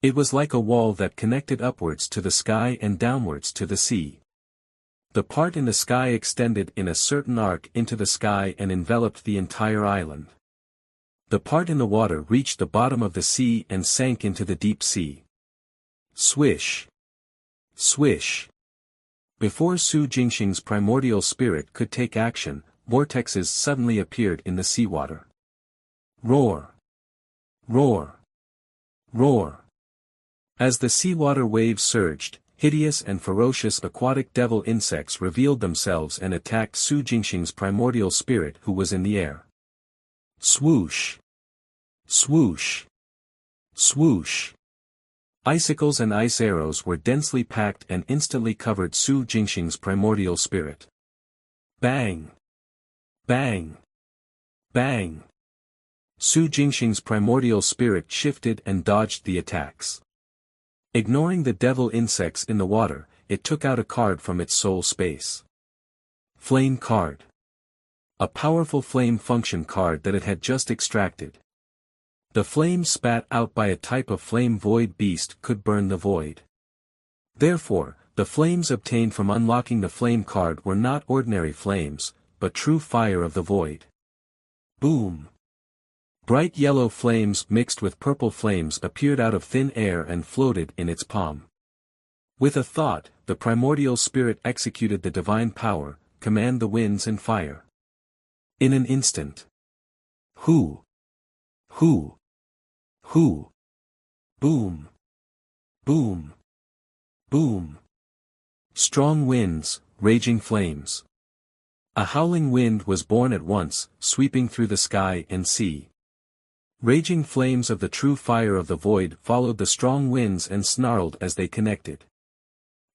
It was like a wall that connected upwards to the sky and downwards to the sea. The part in the sky extended in a certain arc into the sky and enveloped the entire island. The part in the water reached the bottom of the sea and sank into the deep sea. Swish. Swish. Before Su Jingxing's primordial spirit could take action, vortexes suddenly appeared in the seawater. Roar. Roar. Roar. As the seawater waves surged, hideous and ferocious aquatic devil insects revealed themselves and attacked Su Jingxing's primordial spirit who was in the air. Swoosh. Swoosh. Swoosh. Icicles and ice arrows were densely packed and instantly covered Su Jingxing's primordial spirit. Bang! Bang! Bang! Su Jingxing's primordial spirit shifted and dodged the attacks. Ignoring the devil insects in the water, it took out a card from its soul space. Flame card. A powerful flame function card that it had just extracted. The flame spat out by a type of flame void beast could burn the void. Therefore, The flames obtained from unlocking the flame card were not ordinary flames, but true fire of the void. Boom! Bright yellow flames mixed with purple flames appeared out of thin air and floated in its palm. With a thought, the primordial spirit executed the divine power, command the winds and fire. In an instant. Hoo! Hoo! Hoo! Boom! Boom! Boom! Strong winds, raging flames. A howling wind was born at once, sweeping through the sky and sea. Raging flames of the true fire of the void followed the strong winds and snarled as they connected.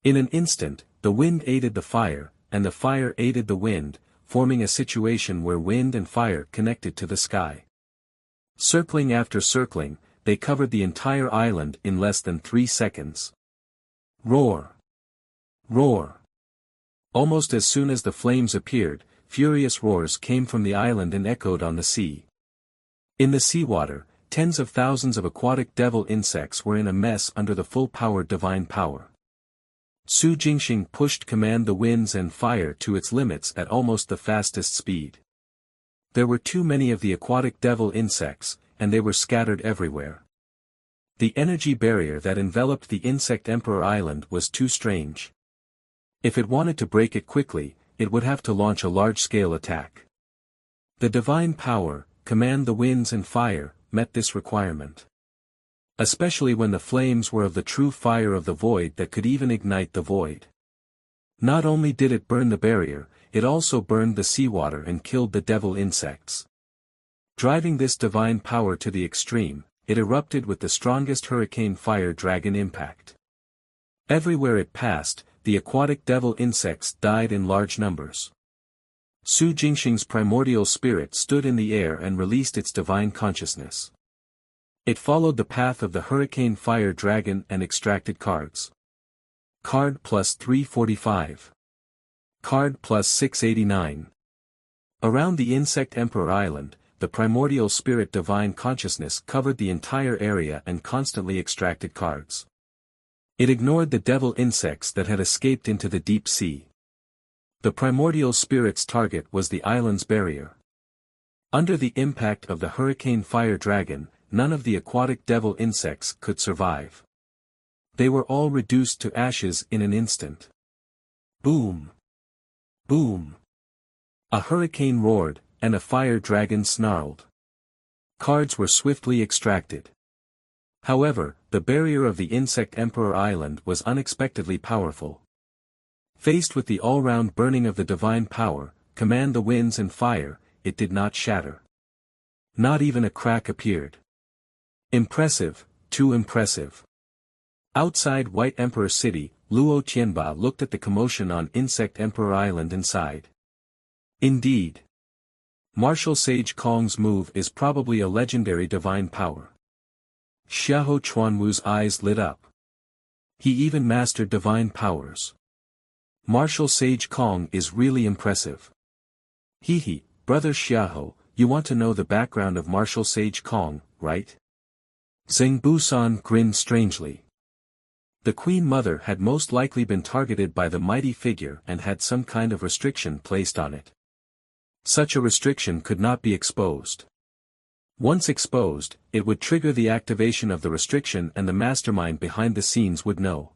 In an instant, the wind aided the fire, and the fire aided the wind, forming a situation where wind and fire connected to the sky. Circling after circling, they covered the entire island in less than 3 seconds. Roar! Roar! Almost as soon as the flames appeared, furious roars came from the island and echoed on the sea. In the seawater, tens of thousands of aquatic devil insects were in a mess under the full-powered divine power. Su Jingxing pushed command the winds and fire to its limits at almost the fastest speed. There were too many of the aquatic devil insects, and they were scattered everywhere. The energy barrier that enveloped the Insect Emperor Island was too strange. If it wanted to break it quickly, it would have to launch a large-scale attack. The divine power, command the winds and fire, met this requirement. Especially when the flames were of the true fire of the void that could even ignite the void. Not only did it burn the barrier, it also burned the seawater and killed the devil insects. Driving this divine power to the extreme, it erupted with the strongest hurricane fire dragon impact. Everywhere it passed, the aquatic devil insects died in large numbers. Su Jingxing's primordial spirit stood in the air and released its divine consciousness. It followed the path of the hurricane fire dragon and extracted cards. Card plus 345. Card plus 689. Around the Insect Emperor Island, the primordial spirit divine consciousness covered the entire area and constantly extracted cards. It ignored the devil insects that had escaped into the deep sea. The primordial spirit's target was the island's barrier. Under the impact of the hurricane fire dragon, none of the aquatic devil insects could survive. They were all reduced to ashes in an instant. Boom! Boom! A hurricane roared, and a fire dragon snarled. Cards were swiftly extracted. However, the barrier of the Insect Emperor Island was unexpectedly powerful. Faced with the all-round burning of the divine power, command the winds and fire, it did not shatter. Not even a crack appeared. Impressive, too impressive. Outside White Emperor City, Luo Qianba looked at the commotion on Insect Emperor Island and sighed. Indeed. Martial Sage Kong's move is probably a legendary divine power. Xiahou Chuanwu's eyes lit up. He even mastered divine powers. Martial Sage Kong is really impressive. Hee, brother Xiahou, you want to know the background of Martial Sage Kong, right? Zheng Busan grinned strangely. The Queen Mother had most likely been targeted by the mighty figure and had some kind of restriction placed on it. Such a restriction could not be exposed. Once exposed, it would trigger the activation of the restriction and the mastermind behind the scenes would know.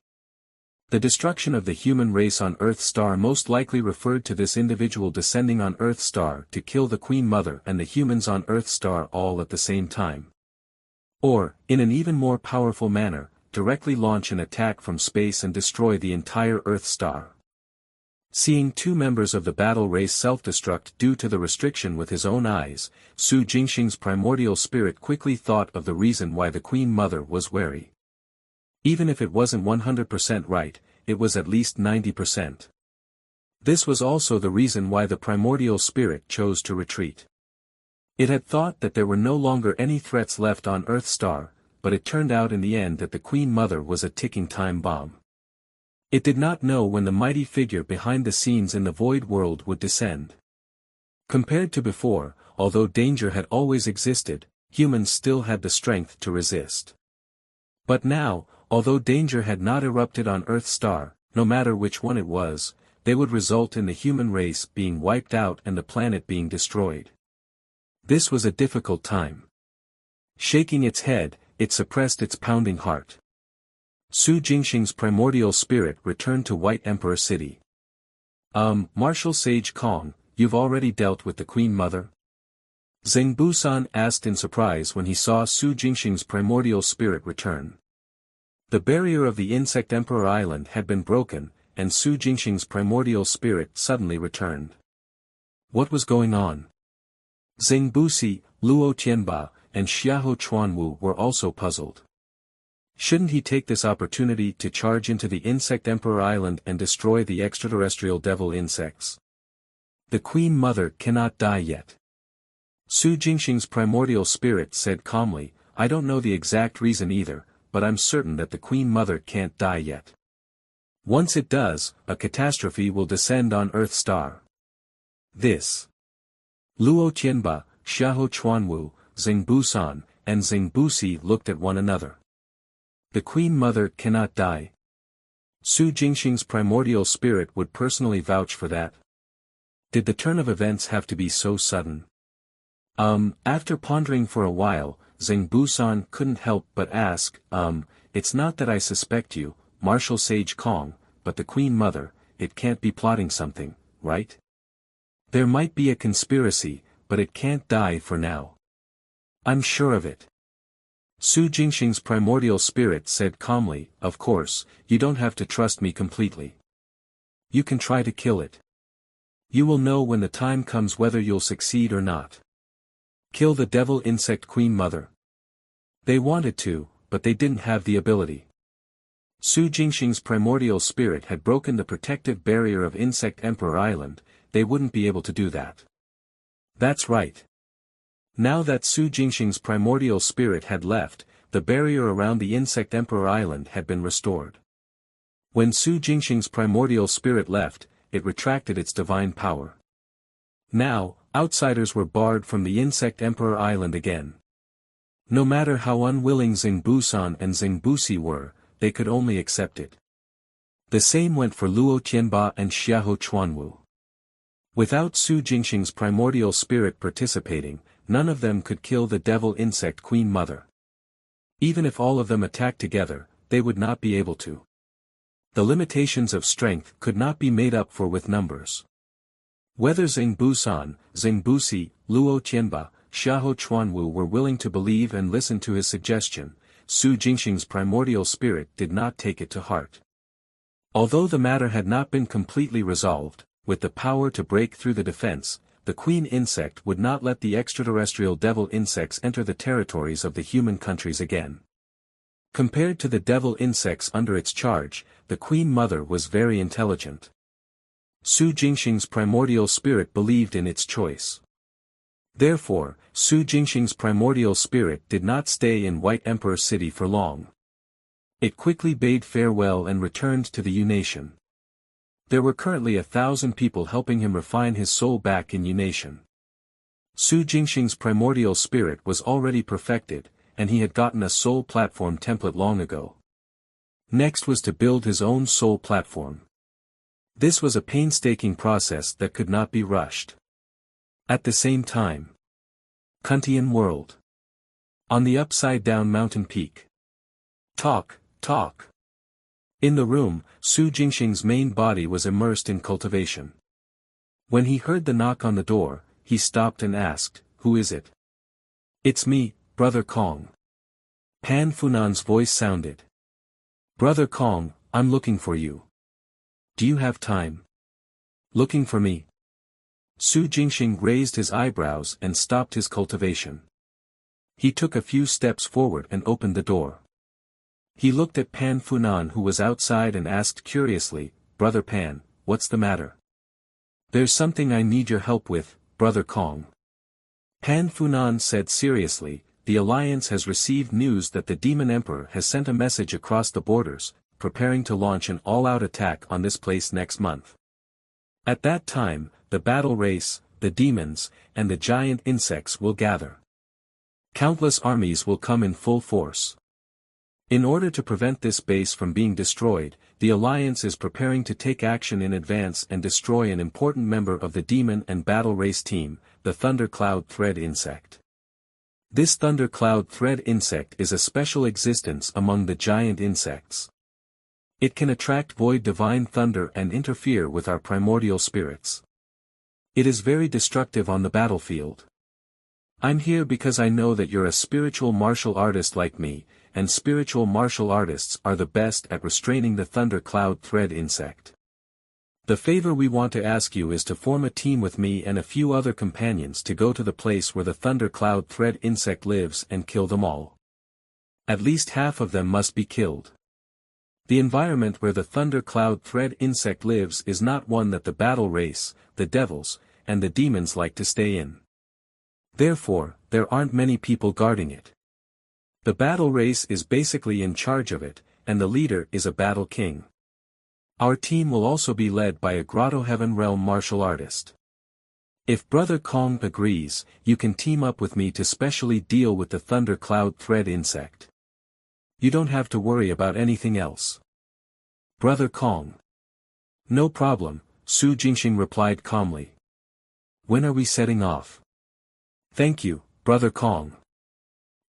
The destruction of the human race on Earth Star most likely referred to this individual descending on Earth Star to kill the Queen Mother and the humans on Earth Star all at the same time. Or, in an even more powerful manner, directly launch an attack from space and destroy the entire Earth Star. Seeing two members of the battle race self-destruct due to the restriction with his own eyes, Su Jingxing's primordial spirit quickly thought of the reason why the Queen Mother was wary. Even if it wasn't 100% right, it was at least 90%. This was also the reason why the primordial spirit chose to retreat. It had thought that there were no longer any threats left on Earth Star, but it turned out in the end that the Queen Mother was a ticking time bomb. It did not know when the mighty figure behind the scenes in the void world would descend. Compared to before, although danger had always existed, humans still had the strength to resist. But now, although danger had not erupted on Earth Star, no matter which one it was, they would result in the human race being wiped out and the planet being destroyed. This was a difficult time. Shaking its head, it suppressed its pounding heart. Su Jingxing's primordial spirit returned to White Emperor City. Martial Sage Kong, you've already dealt with the Queen Mother? Zheng Busan asked in surprise when he saw Su Jingxing's primordial spirit return. The barrier of the Insect Emperor Island had been broken, and Su Jingxing's primordial spirit suddenly returned. What was going on? Zheng Busi, Luo Tianba, and Xiahou Chuanwu were also puzzled. Shouldn't he take this opportunity to charge into the Insect Emperor Island and destroy the extraterrestrial devil insects? The Queen Mother cannot die yet. Su Jingxing's primordial spirit said calmly, I don't know the exact reason either, but I'm certain that the Queen Mother can't die yet. Once it does, a catastrophe will descend on Earth Star. This. Luo Tianba, Xiahou Chuanwu, Zheng Busan, and Zheng Busi looked at one another. The Queen Mother cannot die. Su Jingxing's primordial spirit would personally vouch for that. Did the turn of events have to be so sudden? After pondering for a while, Zheng Busan couldn't help but ask, it's not that I suspect you, Martial Sage Kong, but the Queen Mother, it can't be plotting something, right? There might be a conspiracy, but it can't die for now. I'm sure of it. Su Jingxing's primordial spirit said calmly, of course, you don't have to trust me completely. You can try to kill it. You will know when the time comes whether you'll succeed or not. Kill the devil insect Queen Mother. They wanted to, but they didn't have the ability. Su Jingxing's primordial spirit had broken the protective barrier of Insect Emperor Island, they wouldn't be able to do that. That's right. Now that Su Jingxing's primordial spirit had left, the barrier around the Insect Emperor Island had been restored. When Su Jingxing's primordial spirit left, it retracted its divine power. Now, outsiders were barred from the Insect Emperor Island again. No matter how unwilling Zheng Busan and Zheng Busi were, they could only accept it. The same went for Luo Tianba and Xiahou Chuanwu. Without Su Jingxing's primordial spirit participating, none of them could kill the devil insect Queen Mother. Even if all of them attacked together, they would not be able to. The limitations of strength could not be made up for with numbers. Whether Zheng Busan, Zheng Busi, Luo Tianba, Xiahou Chuanwu were willing to believe and listen to his suggestion, Su Jingxing's primordial spirit did not take it to heart. Although the matter had not been completely resolved, with the power to break through the defense, the queen insect would not let the extraterrestrial devil insects enter the territories of the human countries again. Compared to the devil insects under its charge, the Queen Mother was very intelligent. Su Jingxing's primordial spirit believed in its choice. Therefore, Su Jingxing's primordial spirit did not stay in White Emperor City for long. It quickly bade farewell and returned to the U-Nation. There were currently 1,000 people helping him refine his soul back in U-Nation. Su Jingxing's primordial spirit was already perfected, and he had gotten a soul platform template long ago. Next was to build his own soul platform. This was a painstaking process that could not be rushed. At the same time, Kuntian world. On the upside-down mountain peak. Talk. In the room, Su Jingxing's main body was immersed in cultivation. When he heard the knock on the door, he stopped and asked, "Who is it?" "It's me, Brother Kong." Pan Funan's voice sounded. "Brother Kong, I'm looking for you. Do you have time?" "Looking for me?" Su Jingxing raised his eyebrows and stopped his cultivation. He took a few steps forward and opened the door. He looked at Pan Funan who was outside and asked curiously, "Brother Pan, what's the matter?" "There's something I need your help with, Brother Kong." Pan Funan said seriously, "The Alliance has received news that the Demon Emperor has sent a message across the borders, preparing to launch an all-out attack on this place next month. At that time, the battle race, the demons, and the giant insects will gather. Countless armies will come in full force. In order to prevent this base from being destroyed, the Alliance is preparing to take action in advance and destroy an important member of the Demon and Battle Race team, the Thundercloud Thread Insect. This Thundercloud Thread Insect is a special existence among the giant insects. It can attract void divine thunder and interfere with our primordial spirits. It is very destructive on the battlefield. I'm here because I know that you're a spiritual martial artist like me, and spiritual martial artists are the best at restraining the Thundercloud Thread Insect. The favor we want to ask you is to form a team with me and a few other companions to go to the place where the Thundercloud Thread Insect lives and kill them all. At least half of them must be killed. The environment where the Thundercloud Thread Insect lives is not one that the battle race, the devils, and the demons like to stay in. Therefore, there aren't many people guarding it. The battle race is basically in charge of it, and the leader is a battle king. Our team will also be led by a Grotto Heaven Realm martial artist. If Brother Kong agrees, you can team up with me to specially deal with the Thundercloud Thread Insect. You don't have to worry about anything else. Brother Kong. No problem, Su Jingxing replied calmly. When are we setting off? Thank you, Brother Kong.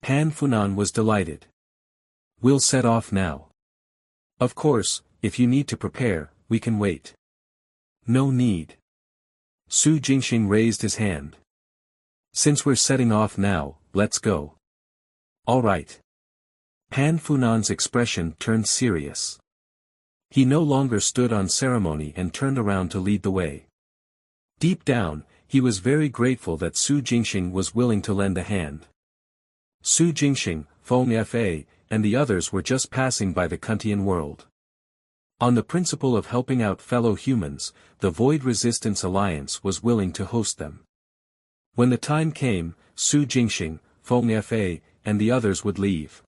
Pan Funan was delighted. We'll set off now. Of course, if you need to prepare, we can wait. No need. Su Jingxing raised his hand. Since we're setting off now, let's go. All right. Pan Funan's expression turned serious. He no longer stood on ceremony and turned around to lead the way. Deep down, he was very grateful that Su Jingxing was willing to lend a hand. Su Jingxing, Feng Fa, and the others were just passing by the Kuntian world. On the principle of helping out fellow humans, the Void Resistance Alliance was willing to host them. When the time came, Su Jingxing, Feng Fa, and the others would leave.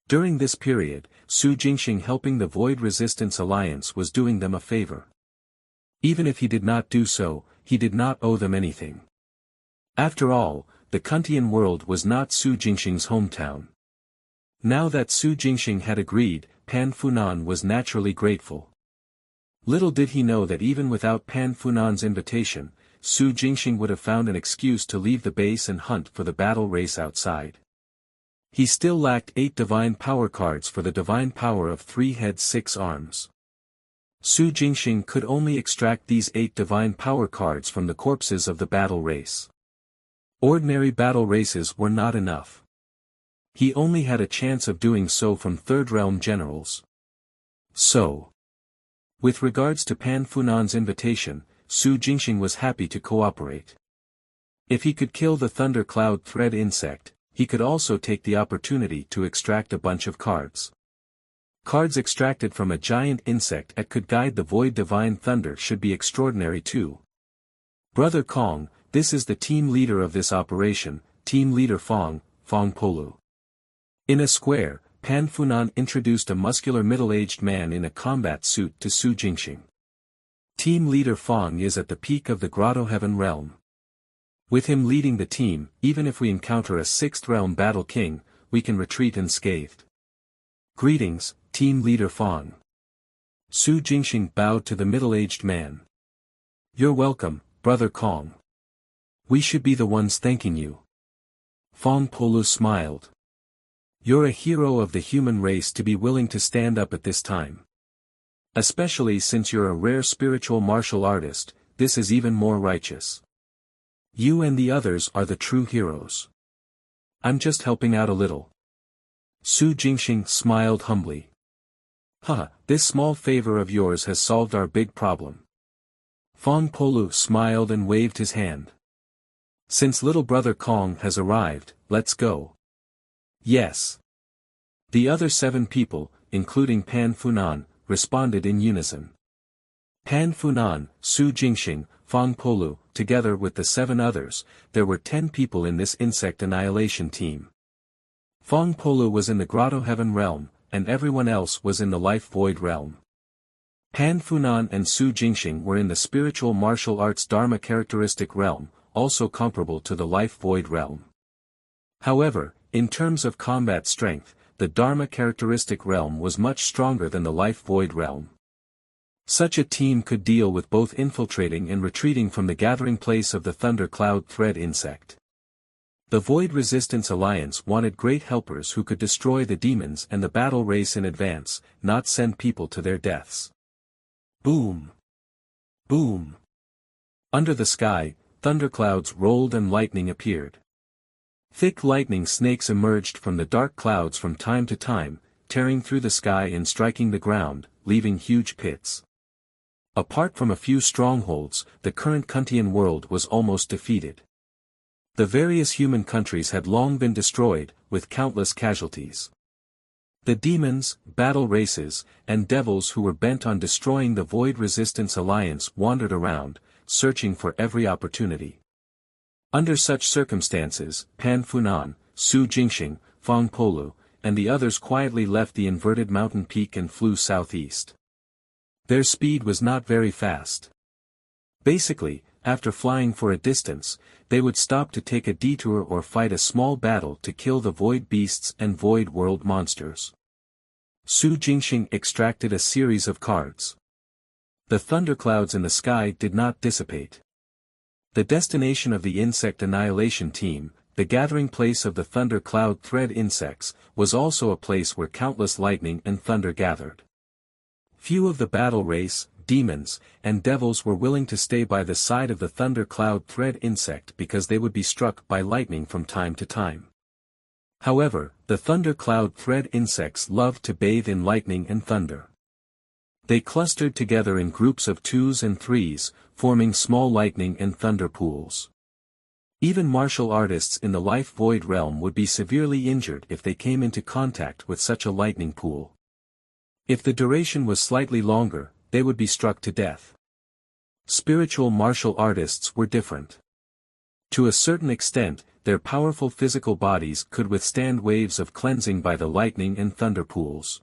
During this period, Su Jingxing helping the Void Resistance Alliance was doing them a favor. Even if he did not do so, he did not owe them anything. After all, the Kuntian world was not Su Jingxing's hometown. Now that Su Jingxing had agreed, Pan Funan was naturally grateful. Little did he know that even without Pan Funan's invitation, Su Jingxing would have found an excuse to leave the base and hunt for the battle race outside. He still lacked 8 divine power cards for the divine power of 3 heads 6 arms. Su Jingxing could only extract these 8 divine power cards from the corpses of the battle race. Ordinary battle races were not enough. He only had a chance of doing so from Third Realm generals. So, with regards to Pan Funan's invitation, Su Jingxing was happy to cooperate. If he could kill the Thundercloud Thread Insect, he could also take the opportunity to extract a bunch of cards. Cards extracted from a giant insect that could guide the Void Divine Thunder should be extraordinary too. Brother Kong, this is the team leader of this operation, Team Leader Fong Polu. In a square, Pan Funan introduced a muscular middle-aged man in a combat suit to Su Jingxing. Team Leader Fong is at the peak of the Grotto Heaven Realm. With him leading the team, even if we encounter a 6th Realm Battle King, we can retreat unscathed. Greetings, Team Leader Fong. Su Jingxing bowed to the middle-aged man. You're welcome, Brother Kong. We should be the ones thanking you. Fong Polu smiled. You're a hero of the human race to be willing to stand up at this time. Especially since you're a rare spiritual martial artist, this is even more righteous. You and the others are the true heroes. I'm just helping out a little. Su Jingxing smiled humbly. Haha, this small favor of yours has solved our big problem. Fong Polu smiled and waved his hand. Since little brother Kong has arrived, let's go. Yes. The other 7 people, including Pan Funan, responded in unison. Pan Funan, Su Jingxing, Fong Polu, together with the 7 others, there were 10 people in this insect annihilation team. Fong Polu was in the Grotto Heaven Realm, and everyone else was in the Life Void Realm. Pan Funan and Su Jingxing were in the Spiritual Martial Arts Dharma Characteristic Realm, also comparable to the Life Void Realm. However, in terms of combat strength, the Dharma characteristic realm was much stronger than the life void realm. Such a team could deal with both infiltrating and retreating from the gathering place of the Thunder Cloud Thread insect. The Void Resistance Alliance wanted great helpers who could destroy the demons and the battle race in advance, not send people to their deaths. Boom! Boom! Under the sky, thunderclouds rolled and lightning appeared. Thick lightning snakes emerged from the dark clouds from time to time, tearing through the sky and striking the ground, leaving huge pits. Apart from a few strongholds, the current Kuntian world was almost defeated. The various human countries had long been destroyed, with countless casualties. The demons, battle races, and devils who were bent on destroying the Void Resistance Alliance wandered around, searching for every opportunity. Under such circumstances, Pan Funan, Su Jingxing, Fang Polu, and the others quietly left the inverted mountain peak and flew southeast. Their speed was not very fast. Basically, after flying for a distance, they would stop to take a detour or fight a small battle to kill the void beasts and void world monsters. Su Jingxing extracted a series of cards. The thunderclouds in the sky did not dissipate. The destination of the insect annihilation team, the gathering place of the Thunder Cloud Thread insects, was also a place where countless lightning and thunder gathered. Few of the battle race, demons, and devils were willing to stay by the side of the Thunder Cloud Thread insect because they would be struck by lightning from time to time. However, the Thunder Cloud Thread insects loved to bathe in lightning and thunder. They clustered together in groups of 2s and 3s, forming small lightning and thunder pools. Even martial artists in the life void realm would be severely injured if they came into contact with such a lightning pool. If the duration was slightly longer, they would be struck to death. Spiritual martial artists were different. To a certain extent, their powerful physical bodies could withstand waves of cleansing by the lightning and thunder pools.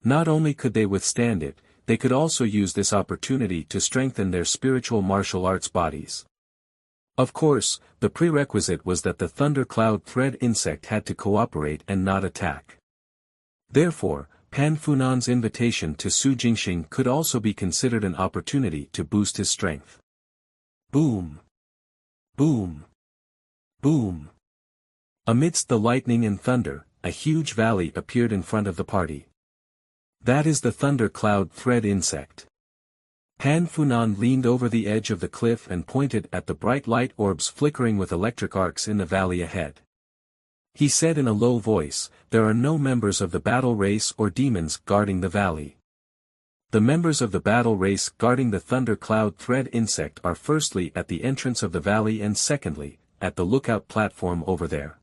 Not only could they withstand it, they could also use this opportunity to strengthen their spiritual martial arts bodies. Of course, the prerequisite was that the Thunder Cloud Thread insect had to cooperate and not attack. Therefore, Pan Funan's invitation to Su Jingxing could also be considered an opportunity to boost his strength. Boom! Boom! Boom! Amidst the lightning and thunder, a huge valley appeared in front of the party. That is the Thunder Cloud Thread insect. Pan Funan leaned over the edge of the cliff and pointed at the bright light orbs flickering with electric arcs in the valley ahead. He said in a low voice, "There are no members of the battle race or demons guarding the valley. The members of the battle race guarding the Thunder Cloud Thread insect are firstly at the entrance of the valley and secondly, at the lookout platform over there."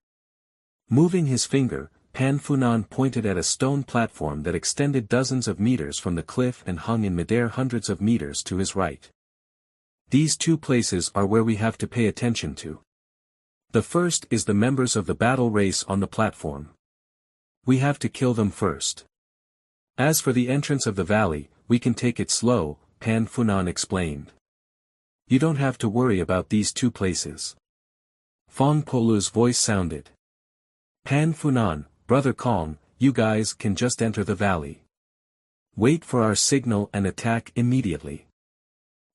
Moving his finger, Pan Funan pointed at a stone platform that extended dozens of meters from the cliff and hung in midair hundreds of meters to his right. These two places are where we have to pay attention to. The first is the members of the battle race on the platform. We have to kill them first. As for the entrance of the valley, we can take it slow, Pan Funan explained. You don't have to worry about these two places. Fang Polu's voice sounded. Pan Funan, Brother Kong, you guys can just enter the valley. Wait for our signal and attack immediately.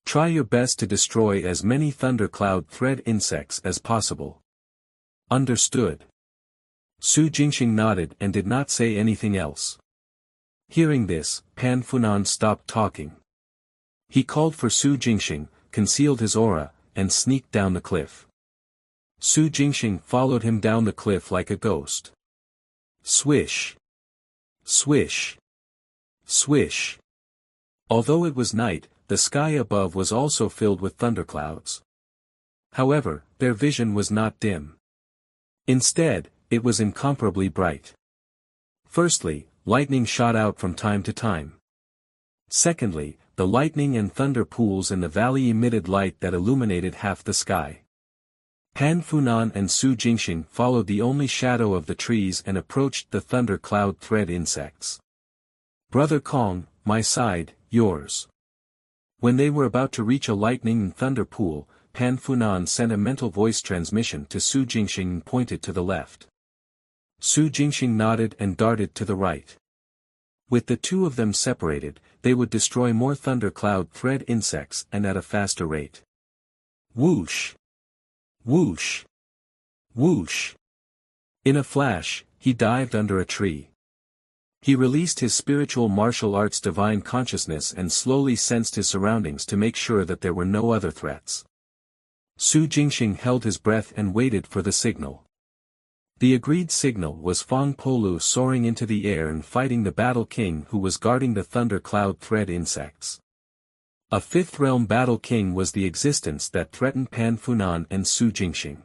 Try your best to destroy as many Thunder Cloud Thread insects as possible. Understood. Su Jingxing nodded and did not say anything else. Hearing this, Pan Funan stopped talking. He called for Su Jingxing, concealed his aura, and sneaked down the cliff. Su Jingxing followed him down the cliff like a ghost. Swish. Swish. Swish. Although it was night, the sky above was also filled with thunderclouds. However, their vision was not dim. Instead, it was incomparably bright. Firstly, lightning shot out from time to time. Secondly, the lightning and thunder pools in the valley emitted light that illuminated half the sky. Pan Funan and Su Jingxing followed the only shadow of the trees and approached the Thunder Cloud Thread insects. Brother Kong, my side, yours. When they were about to reach a lightning and thunder pool, Pan Funan sent a mental voice transmission to Su Jingxing and pointed to the left. Su Jingxing nodded and darted to the right. With the two of them separated, they would destroy more thundercloud thread insects and at a faster rate. Whoosh! Whoosh! Whoosh! In a flash, he dived under a tree. He released his spiritual martial arts divine consciousness and slowly sensed his surroundings to make sure that there were no other threats. Su Jingxing held his breath and waited for the signal. The agreed signal was Fang Polu soaring into the air and fighting the Battle King who was guarding the Thunder Cloud thread insects. A fifth realm Battle King was the existence that threatened Pan Funan and Su Jingxing.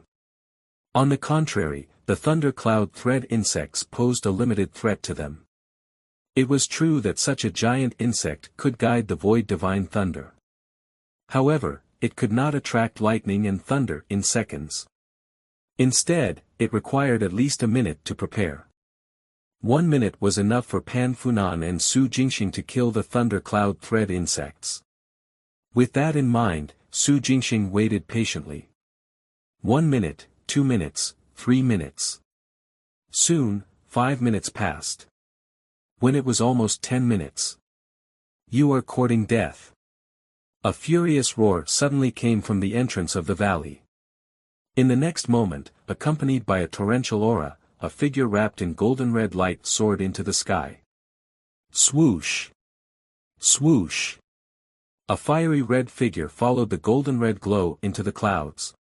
On the contrary, the Thunder Cloud thread insects posed a limited threat to them. It was true that such a giant insect could guide the void divine thunder. However, it could not attract lightning and thunder in seconds. Instead, it required at least a minute to prepare. 1 minute was enough for Pan Funan and Su Jingxing to kill the Thunder Cloud thread insects. With that in mind, Su Jingxing waited patiently. 1 minute, 2 minutes, 3 minutes. Soon, 5 minutes passed. When it was almost 10 minutes. "You are courting death." A furious roar suddenly came from the entrance of the valley. In the next moment, accompanied by a torrential aura, a figure wrapped in golden red light soared into the sky. Swoosh! Swoosh! A fiery red figure followed the golden red glow into the clouds.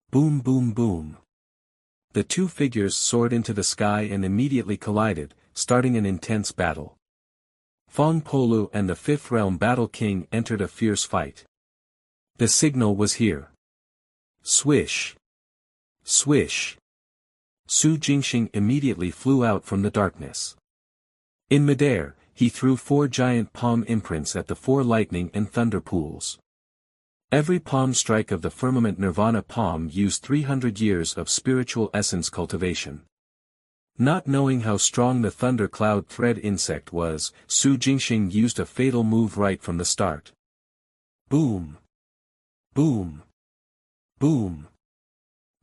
Boom boom boom. The two figures soared into the sky and immediately collided, starting an intense battle. Fang Polu and the Fifth Realm Battle King entered a fierce fight. The signal was here. Swish! Swish! Su Jingxing immediately flew out from the darkness. In midair, he threw 4 giant palm imprints at the 4 lightning and thunder pools. Every palm strike of the firmament nirvana palm used 300 years of spiritual essence cultivation. Not knowing how strong the thunder cloud thread insect was, Su Jingxing used a fatal move right from the start. Boom! Boom! Boom!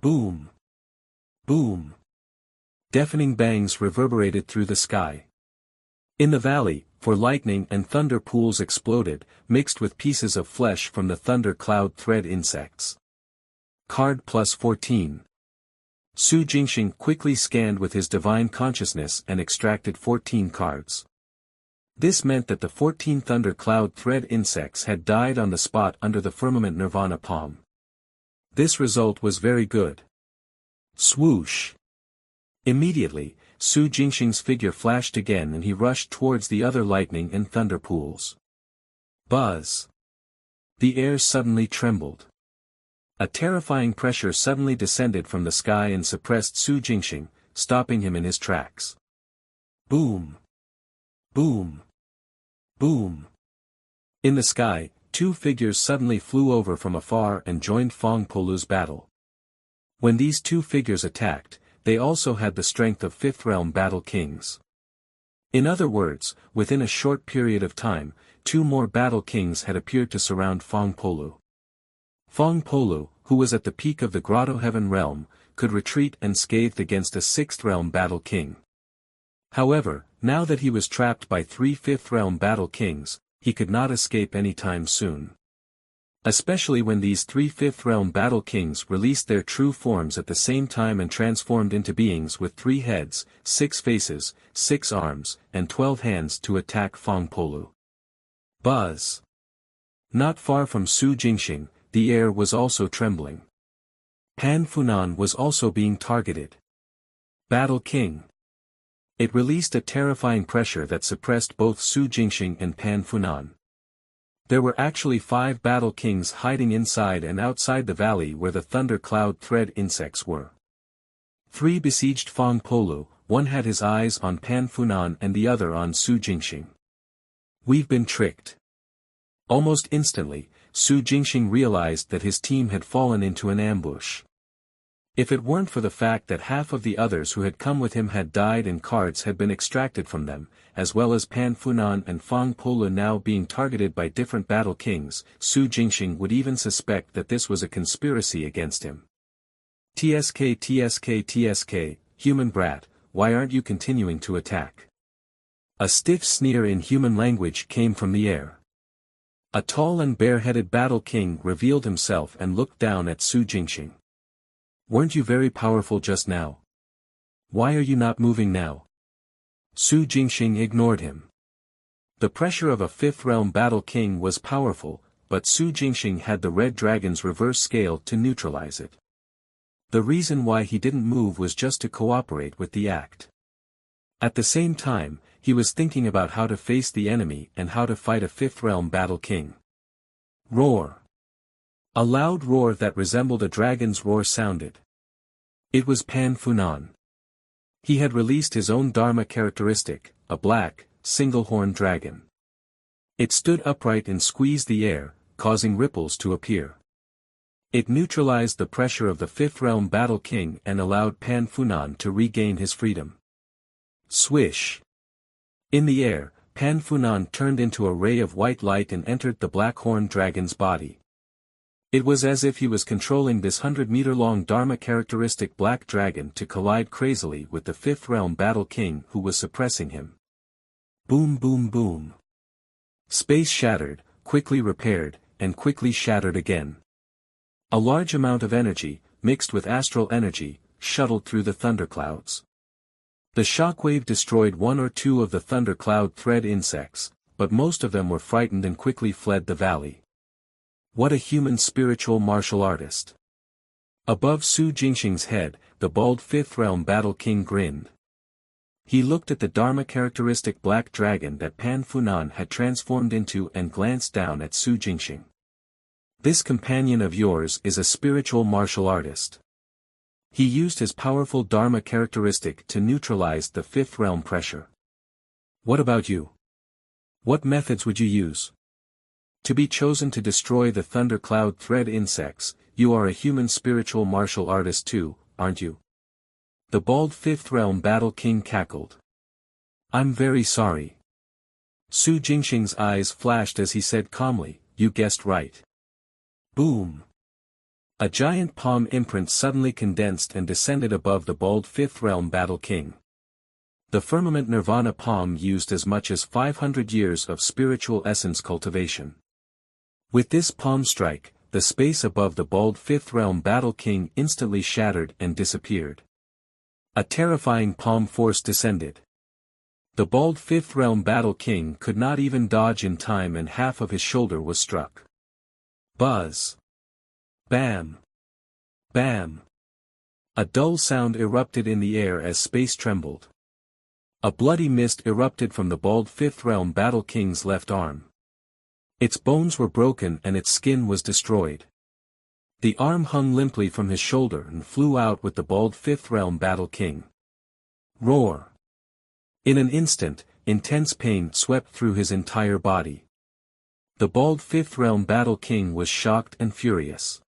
Boom! Boom! Deafening bangs reverberated through the sky. In the valley, for lightning and thunder pools exploded, mixed with pieces of flesh from the thunder cloud thread insects. Card plus 14. Su Jingxing quickly scanned with his divine consciousness and extracted 14 cards. This meant that the 14 thunder cloud thread insects had died on the spot under the firmament nirvana palm. This result was very good. Swoosh! Immediately, Su Jingxing's figure flashed again and he rushed towards the other lightning and thunder pools. Buzz! The air suddenly trembled. A terrifying pressure suddenly descended from the sky and suppressed Su Jingxing, stopping him in his tracks. Boom! Boom! Boom! In the sky, 2 figures suddenly flew over from afar and joined Fang Polu's battle. When these 2 figures attacked, they also had the strength of Fifth Realm Battle Kings. In other words, within a short period of time, 2 more Battle Kings had appeared to surround Fang Polu. Fang Polu, who was at the peak of the Grotto Heaven realm, could retreat unscathed against a 6th Realm Battle King. However, now that he was trapped by 3 Fifth Realm Battle Kings, he could not escape any time soon. Especially when these 3 Fifth Realm Battle Kings released their true forms at the same time and transformed into beings with 3 heads, 6 faces, 6 arms, and 12 hands to attack Fang Polu. Buzz! Not far from Su Jingxing, the air was also trembling. Pan Funan was also being targeted. Battle King. It released a terrifying pressure that suppressed both Su Jingxing and Pan Funan. There were actually 5 Battle Kings hiding inside and outside the valley where the thunder cloud thread insects were. 3 besieged Fang Polu, 1 had his eyes on Pan Funan and the other on Su Jingxing. We've been tricked. Almost instantly, Su Jingxing realized that his team had fallen into an ambush. If it weren't for the fact that half of the others who had come with him had died and cards had been extracted from them, as well as Pan Funan and Fang Polu now being targeted by different Battle Kings, Su Jingxing would even suspect that this was a conspiracy against him. TSK, human brat, why aren't you continuing to attack? A stiff sneer in human language came from the air. A tall and bare-headed battle king revealed himself and looked down at Su Jingxing. Weren't you very powerful just now? Why are you not moving now? Su Jingxing ignored him. The pressure of a fifth realm battle king was powerful, but Su Jingxing had the red dragon's reverse scale to neutralize it. The reason why he didn't move was just to cooperate with the act. At the same time, he was thinking about how to face the enemy and how to fight a fifth realm battle king. Roar. A loud roar that resembled a dragon's roar sounded. It was Pan Funan. He had released his own Dharma characteristic, a black, single-horned dragon. It stood upright and squeezed the air, causing ripples to appear. It neutralized the pressure of the fifth realm battle king and allowed Pan Funan to regain his freedom. Swish. In the air, Pan Funan turned into a ray of white light and entered the black-horned dragon's body. It was as if he was controlling this 100-meter-long Dharma characteristic black dragon to collide crazily with the fifth realm battle king who was suppressing him. Boom boom boom. Space shattered, quickly repaired, and quickly shattered again. A large amount of energy, mixed with astral energy, shuttled through the thunderclouds. The shockwave destroyed one or two of the thundercloud thread insects, but most of them were frightened and quickly fled the valley. What a human spiritual martial artist. Above Su Jingxing's head, the bald fifth realm battle king grinned. He looked at the Dharma characteristic black dragon that Pan Funan had transformed into and glanced down at Su Jingxing. This companion of yours is a spiritual martial artist. He used his powerful Dharma characteristic to neutralize the fifth realm pressure. What about you? What methods would you use? To be chosen to destroy the thundercloud thread insects, you are a human spiritual martial artist too, aren't you? The bald fifth realm battle king cackled. I'm very sorry. Su Jingxing's eyes flashed as he said calmly, you guessed right. Boom. A giant palm imprint suddenly condensed and descended above the bald fifth realm battle king. The firmament nirvana palm used as much as 500 years of spiritual essence cultivation. With this palm strike, the space above the bald fifth realm battle king instantly shattered and disappeared. A terrifying palm force descended. The bald fifth realm battle king could not even dodge in time and half of his shoulder was struck. Buzz. Bam. Bam. A dull sound erupted in the air as space trembled. A bloody mist erupted from the bald fifth realm battle king's left arm. Its bones were broken and its skin was destroyed. The arm hung limply from his shoulder and flew out with the bald fifth realm battle king. Roar. In an instant, intense pain swept through his entire body. The bald fifth realm battle king was shocked and furious.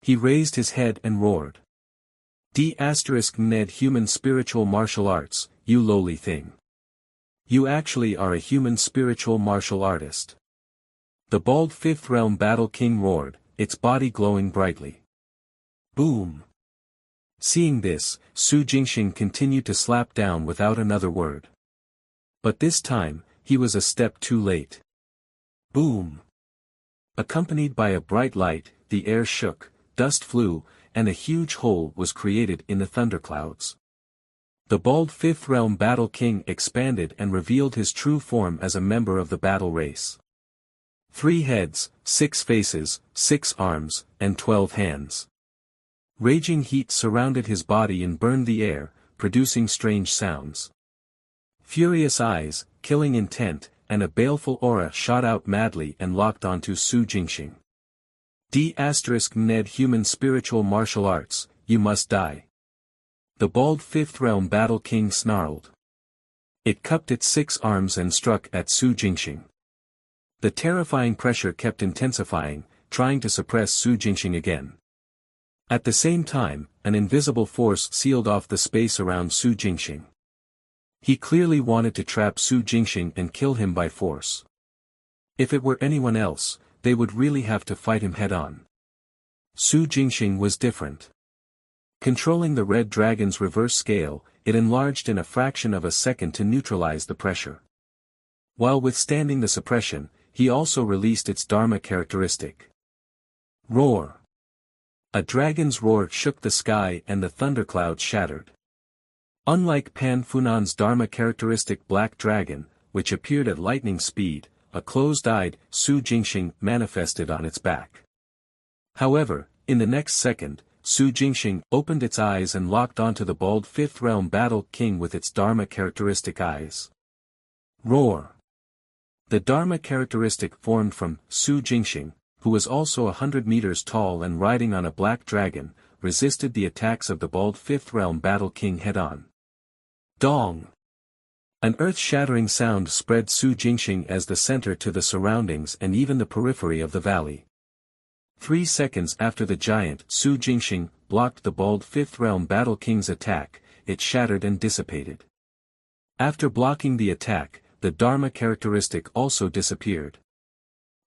He raised his head and roared. D*Ned human spiritual martial arts, you lowly thing. You actually are a human spiritual martial artist. The bald fifth realm battle king roared, its body glowing brightly. Boom. Seeing this, Su Jingxing continued to slap down without another word. But this time, he was a step too late. Boom. Accompanied by a bright light, the air shook, dust flew, and a huge hole was created in the thunderclouds. The bald fifth realm battle king expanded and revealed his true form as a member of the battle race. 3 heads, 6 faces, 6 arms, and 12 hands. Raging heat surrounded his body and burned the air, producing strange sounds. Furious eyes, killing intent, and a baleful aura shot out madly and locked onto Su Jingxing. D*Ned human spiritual martial arts, you must die. The bald fifth realm battle king snarled. It cupped its 6 arms and struck at Su Jingxing. The terrifying pressure kept intensifying, trying to suppress Su Jingxing again. At the same time, an invisible force sealed off the space around Su Jingxing. He clearly wanted to trap Su Jingxing and kill him by force. If it were anyone else, they would really have to fight him head-on. Su Jingxing was different. Controlling the red dragon's reverse scale, it enlarged in a fraction of a second to neutralize the pressure. While withstanding the suppression, he also released its Dharma characteristic. Roar. A dragon's roar shook the sky and the thunderclouds shattered. Unlike Pan Funan's Dharma characteristic Black Dragon, which appeared at lightning speed, a closed-eyed Su Jingxing manifested on its back. However, in the next second, Su Jingxing opened its eyes and locked onto the bald Fifth Realm Battle King with its Dharma characteristic eyes. Roar. The Dharma characteristic formed from Su Jingxing, who was also 100 meters tall and riding on a black dragon, resisted the attacks of the bald Fifth Realm Battle King head-on. Dong! An earth-shattering sound spread Su Jingxing as the center to the surroundings and even the periphery of the valley. 3 seconds after the giant Su Jingxing blocked the bald Fifth Realm Battle King's attack, it shattered and dissipated. After blocking the attack, the Dharma characteristic also disappeared.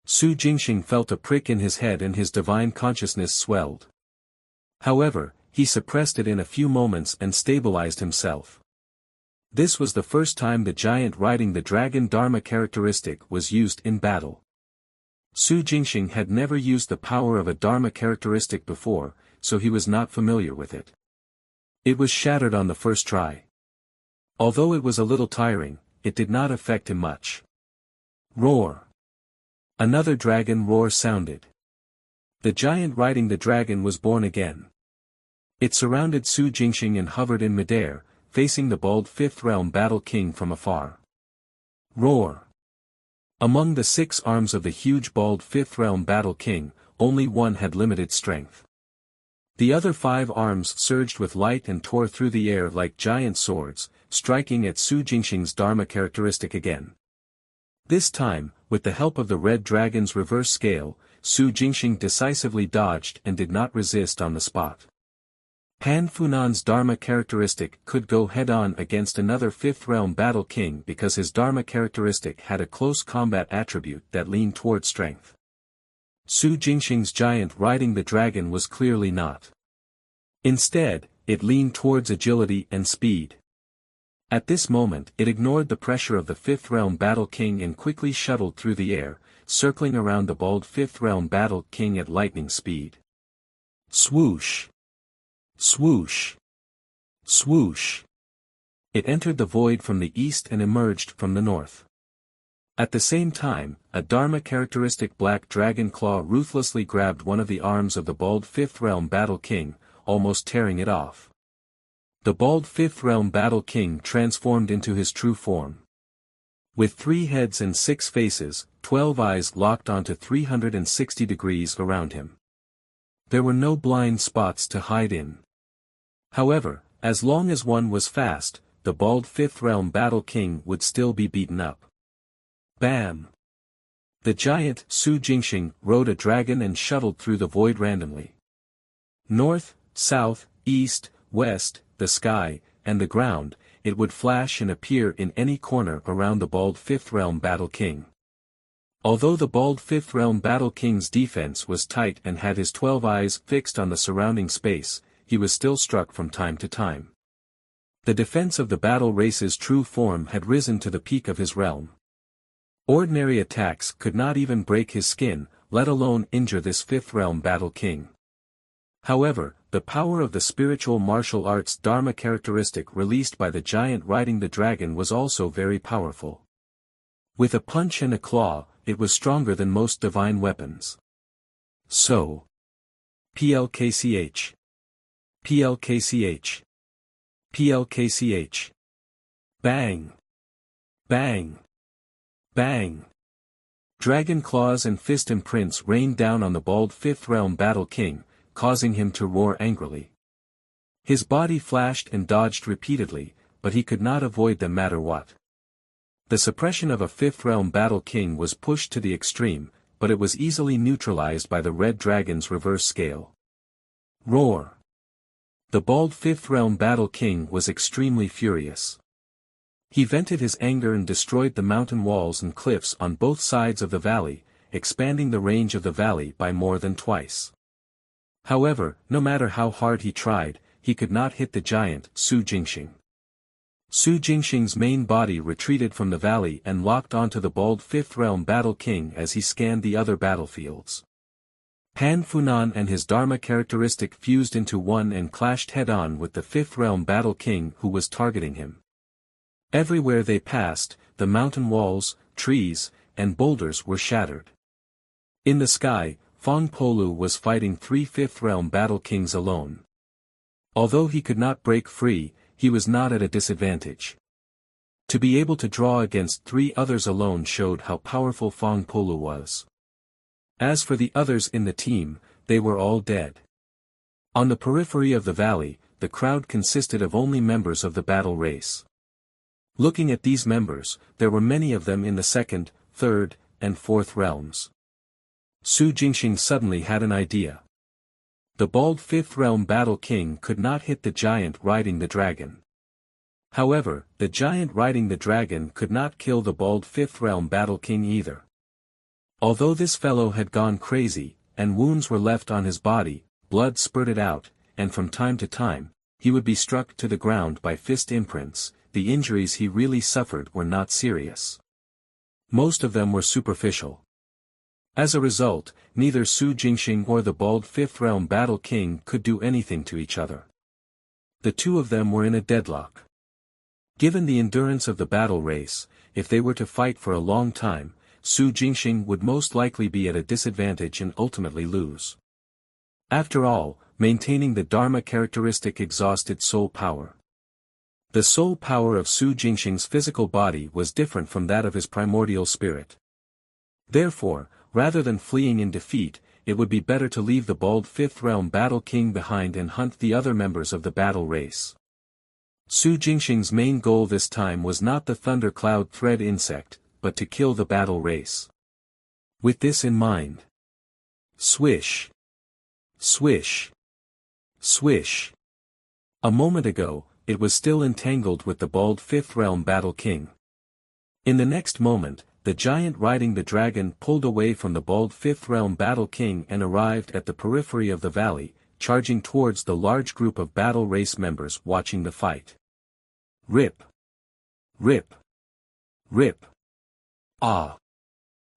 Su Jingxing felt a prick in his head and his divine consciousness swelled. However, he suppressed it in a few moments and stabilized himself. This was the first time the giant riding the dragon Dharma characteristic was used in battle. Su Jingxing had never used the power of a Dharma characteristic before, so he was not familiar with it. It was shattered on the first try. Although it was a little tiring, it did not affect him much. Roar. Another dragon roar sounded. The giant riding the dragon was born again. It surrounded Su Jingxing and hovered in midair, facing the bald Fifth Realm Battle King from afar. Roar. Among the 6 arms of the huge bald Fifth Realm Battle King, only one had limited strength. The other 5 arms surged with light and tore through the air like giant swords, striking at Su Jingxing's Dharma characteristic again. This time, with the help of the red dragon's reverse scale, Su Jingxing decisively dodged and did not resist on the spot. Pan Funan's Dharma characteristic could go head-on against another Fifth Realm Battle King because his Dharma characteristic had a close combat attribute that leaned toward strength. Su Jingxing's giant riding the dragon was clearly not. Instead, it leaned towards agility and speed. At this moment it ignored the pressure of the Fifth Realm Battle King and quickly shuttled through the air, circling around the bald Fifth Realm Battle King at lightning speed. Swoosh! Swoosh! Swoosh! It entered the void from the east and emerged from the north. At the same time, a Dharma characteristic black dragon claw ruthlessly grabbed one of the arms of the bald Fifth Realm Battle King, almost tearing it off. The bald Fifth Realm Battle King transformed into his true form. With 3 heads and 6 faces, 12 eyes locked onto 360 degrees around him. There were no blind spots to hide in. However, as long as one was fast, the bald Fifth Realm Battle King would still be beaten up. Bam! The giant Su Jingxing rode a dragon and shuttled through the void randomly. North, south, east, west, the sky, and the ground, it would flash and appear in any corner around the bald Fifth Realm Battle King. Although the bald Fifth Realm Battle King's defense was tight and had his 12 eyes fixed on the surrounding space, he was still struck from time to time. The defense of the battle race's true form had risen to the peak of his realm. Ordinary attacks could not even break his skin, let alone injure this Fifth Realm Battle King. However, the power of the spiritual martial arts Dharma characteristic released by the giant riding the dragon was also very powerful. With a punch and a claw, it was stronger than most divine weapons. So. PLKCH. PLKCH. PLKCH. Bang. Bang. Bang. Dragon claws and fist imprints rained down on the bald Fifth Realm Battle King, causing him to roar angrily. His body flashed and dodged repeatedly, but he could not avoid them no matter what. The suppression of a Fifth Realm Battle King was pushed to the extreme, but it was easily neutralized by the red dragon's reverse scale. Roar! The bald Fifth Realm Battle King was extremely furious. He vented his anger and destroyed the mountain walls and cliffs on both sides of the valley, expanding the range of the valley by more than twice. However, no matter how hard he tried, he could not hit the giant Su Jingxing. Su Jingxing's main body retreated from the valley and locked onto the bald Fifth Realm Battle King as he scanned the other battlefields. Pan Funan and his Dharma characteristic fused into one and clashed head-on with the Fifth Realm Battle King who was targeting him. Everywhere they passed, the mountain walls, trees, and boulders were shattered. In the sky, Fong Polu was fighting 3 Fifth Realm Battle Kings alone. Although he could not break free, he was not at a disadvantage. To be able to draw against 3 others alone showed how powerful Fong Polu was. As for the others in the team, they were all dead. On the periphery of the valley, the crowd consisted of only members of the battle race. Looking at these members, there were many of them in the 2nd, 3rd, and 4th realms. Su Jingxing suddenly had an idea. The bald 5th realm Battle King could not hit the giant riding the dragon. However, the giant riding the dragon could not kill the bald 5th realm Battle King either. Although this fellow had gone crazy, and wounds were left on his body, blood spurted out, and from time to time, he would be struck to the ground by fist imprints. The injuries he really suffered were not serious. Most of them were superficial. As a result, neither Su Jingxing or the bald 5th realm Battle King could do anything to each other. The two of them were in a deadlock. Given the endurance of the battle race, if they were to fight for a long time, Su Jingxing would most likely be at a disadvantage and ultimately lose. After all, maintaining the Dharma characteristic exhausted soul power. The soul power of Su Jingxing's physical body was different from that of his primordial spirit. Therefore, rather than fleeing in defeat, it would be better to leave the bald 5th realm Battle King behind and hunt the other members of the battle race. Su Jingxing's main goal this time was not the thundercloud thread insect, but to kill the battle race. With this in mind. Swish. Swish. Swish. A moment ago, it was still entangled with the bald 5th realm Battle King. In the next moment, the giant riding the dragon pulled away from the bald 5th realm Battle King and arrived at the periphery of the valley, charging towards the large group of battle race members watching the fight. Rip. Rip. Rip. Ah!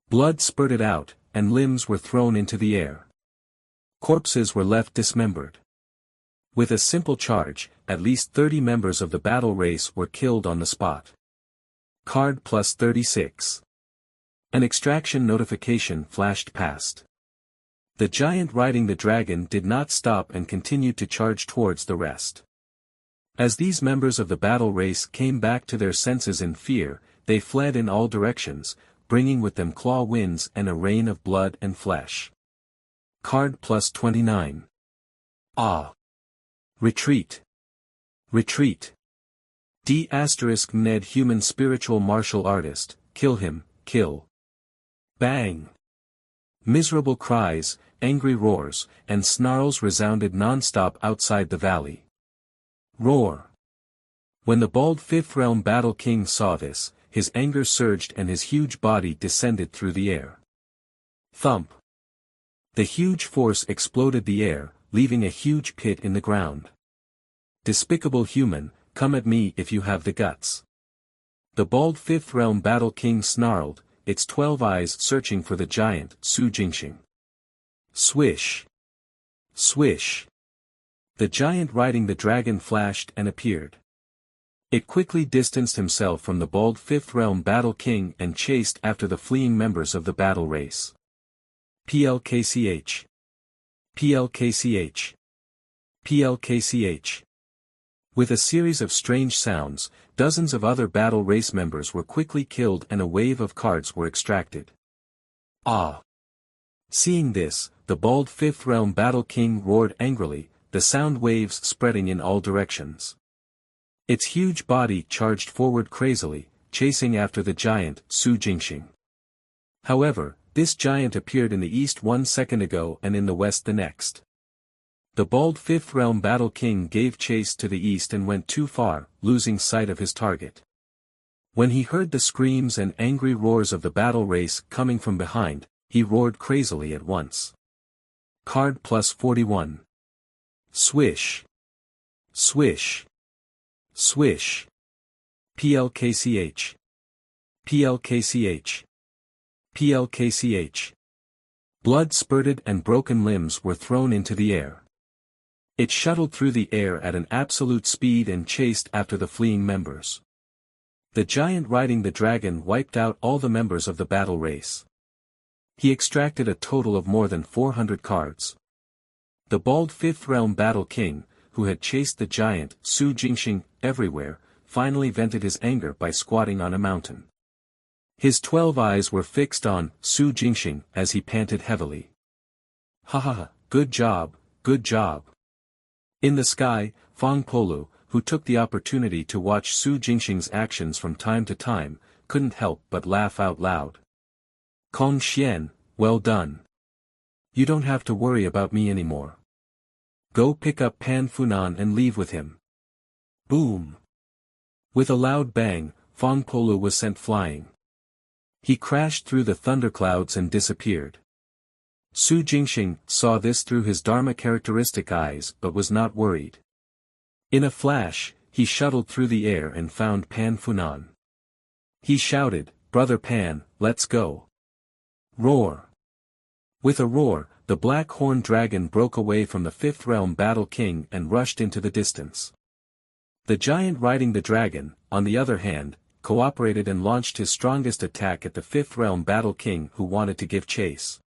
Blood spurted out, and limbs were thrown into the air. Corpses were left dismembered. With a simple charge, at least 30 members of the battle race were killed on the spot. Card plus 36. An extraction notification flashed past. The giant riding the dragon did not stop and continued to charge towards the rest. As these members of the battle race came back to their senses in fear, they fled in all directions, bringing with them claw winds and a rain of blood and flesh. Card plus 29. Ah! Retreat. Retreat. D*Ned human spiritual martial artist, kill him, kill. Bang. Miserable cries, angry roars, and snarls resounded non-stop outside the valley. Roar. When the bald 5th realm Battle King saw this, his anger surged and his huge body descended through the air. Thump. The huge force exploded the air, leaving a huge pit in the ground. Despicable human, come at me if you have the guts. The bald 5th realm Battle King snarled, its 12 eyes searching for the giant Su Jingxing. Swish. Swish. The giant riding the dragon flashed and appeared. It quickly distanced himself from the bald 5th realm Battle King and chased after the fleeing members of the battle race. PLKCH. PLKCH. PLKCH. With a series of strange sounds, dozens of other battle race members were quickly killed and a wave of cards were extracted. Ah! Seeing this, the bald 5th realm Battle King roared angrily, the sound waves spreading in all directions. Its huge body charged forward crazily, chasing after the giant Su Jingxing. However, this giant appeared in the east 1 second ago and in the west the next. The bald 5th realm Battle King gave chase to the east and went too far, losing sight of his target. When he heard the screams and angry roars of the battle race coming from behind, he roared crazily at once. Card plus 41. Swish. Swish. Swish. PLKCH. PLKCH. PLKCH. Blood spurted and broken limbs were thrown into the air. It shuttled through the air at an absolute speed and chased after the fleeing members. The giant riding the dragon wiped out all the members of the battle race. He extracted a total of more than 400 cards. The bald Fifth Realm Battle King, who had chased the giant, Su Jingxing, everywhere, finally vented his anger by squatting on a mountain. His 12 eyes were fixed on Su Jingxing as he panted heavily. Ha ha ha, good job, good job. In the sky, Fang Polu, who took the opportunity to watch Su Jingxing's actions from time to time, couldn't help but laugh out loud. Kong Xian, well done. You don't have to worry about me anymore. Go pick up Pan Funan and leave with him. Boom! With a loud bang, Fang Polu was sent flying. He crashed through the thunderclouds and disappeared. Su Jingxing saw this through his Dharma characteristic eyes but was not worried. In a flash, he shuttled through the air and found Pan Funan. He shouted, "Brother Pan, let's go." Roar! With a roar, the black horned dragon broke away from the Fifth Realm Battle King and rushed into the distance. The giant riding the dragon, on the other hand, cooperated and launched his strongest attack at the Fifth Realm Battle King who wanted to give chase.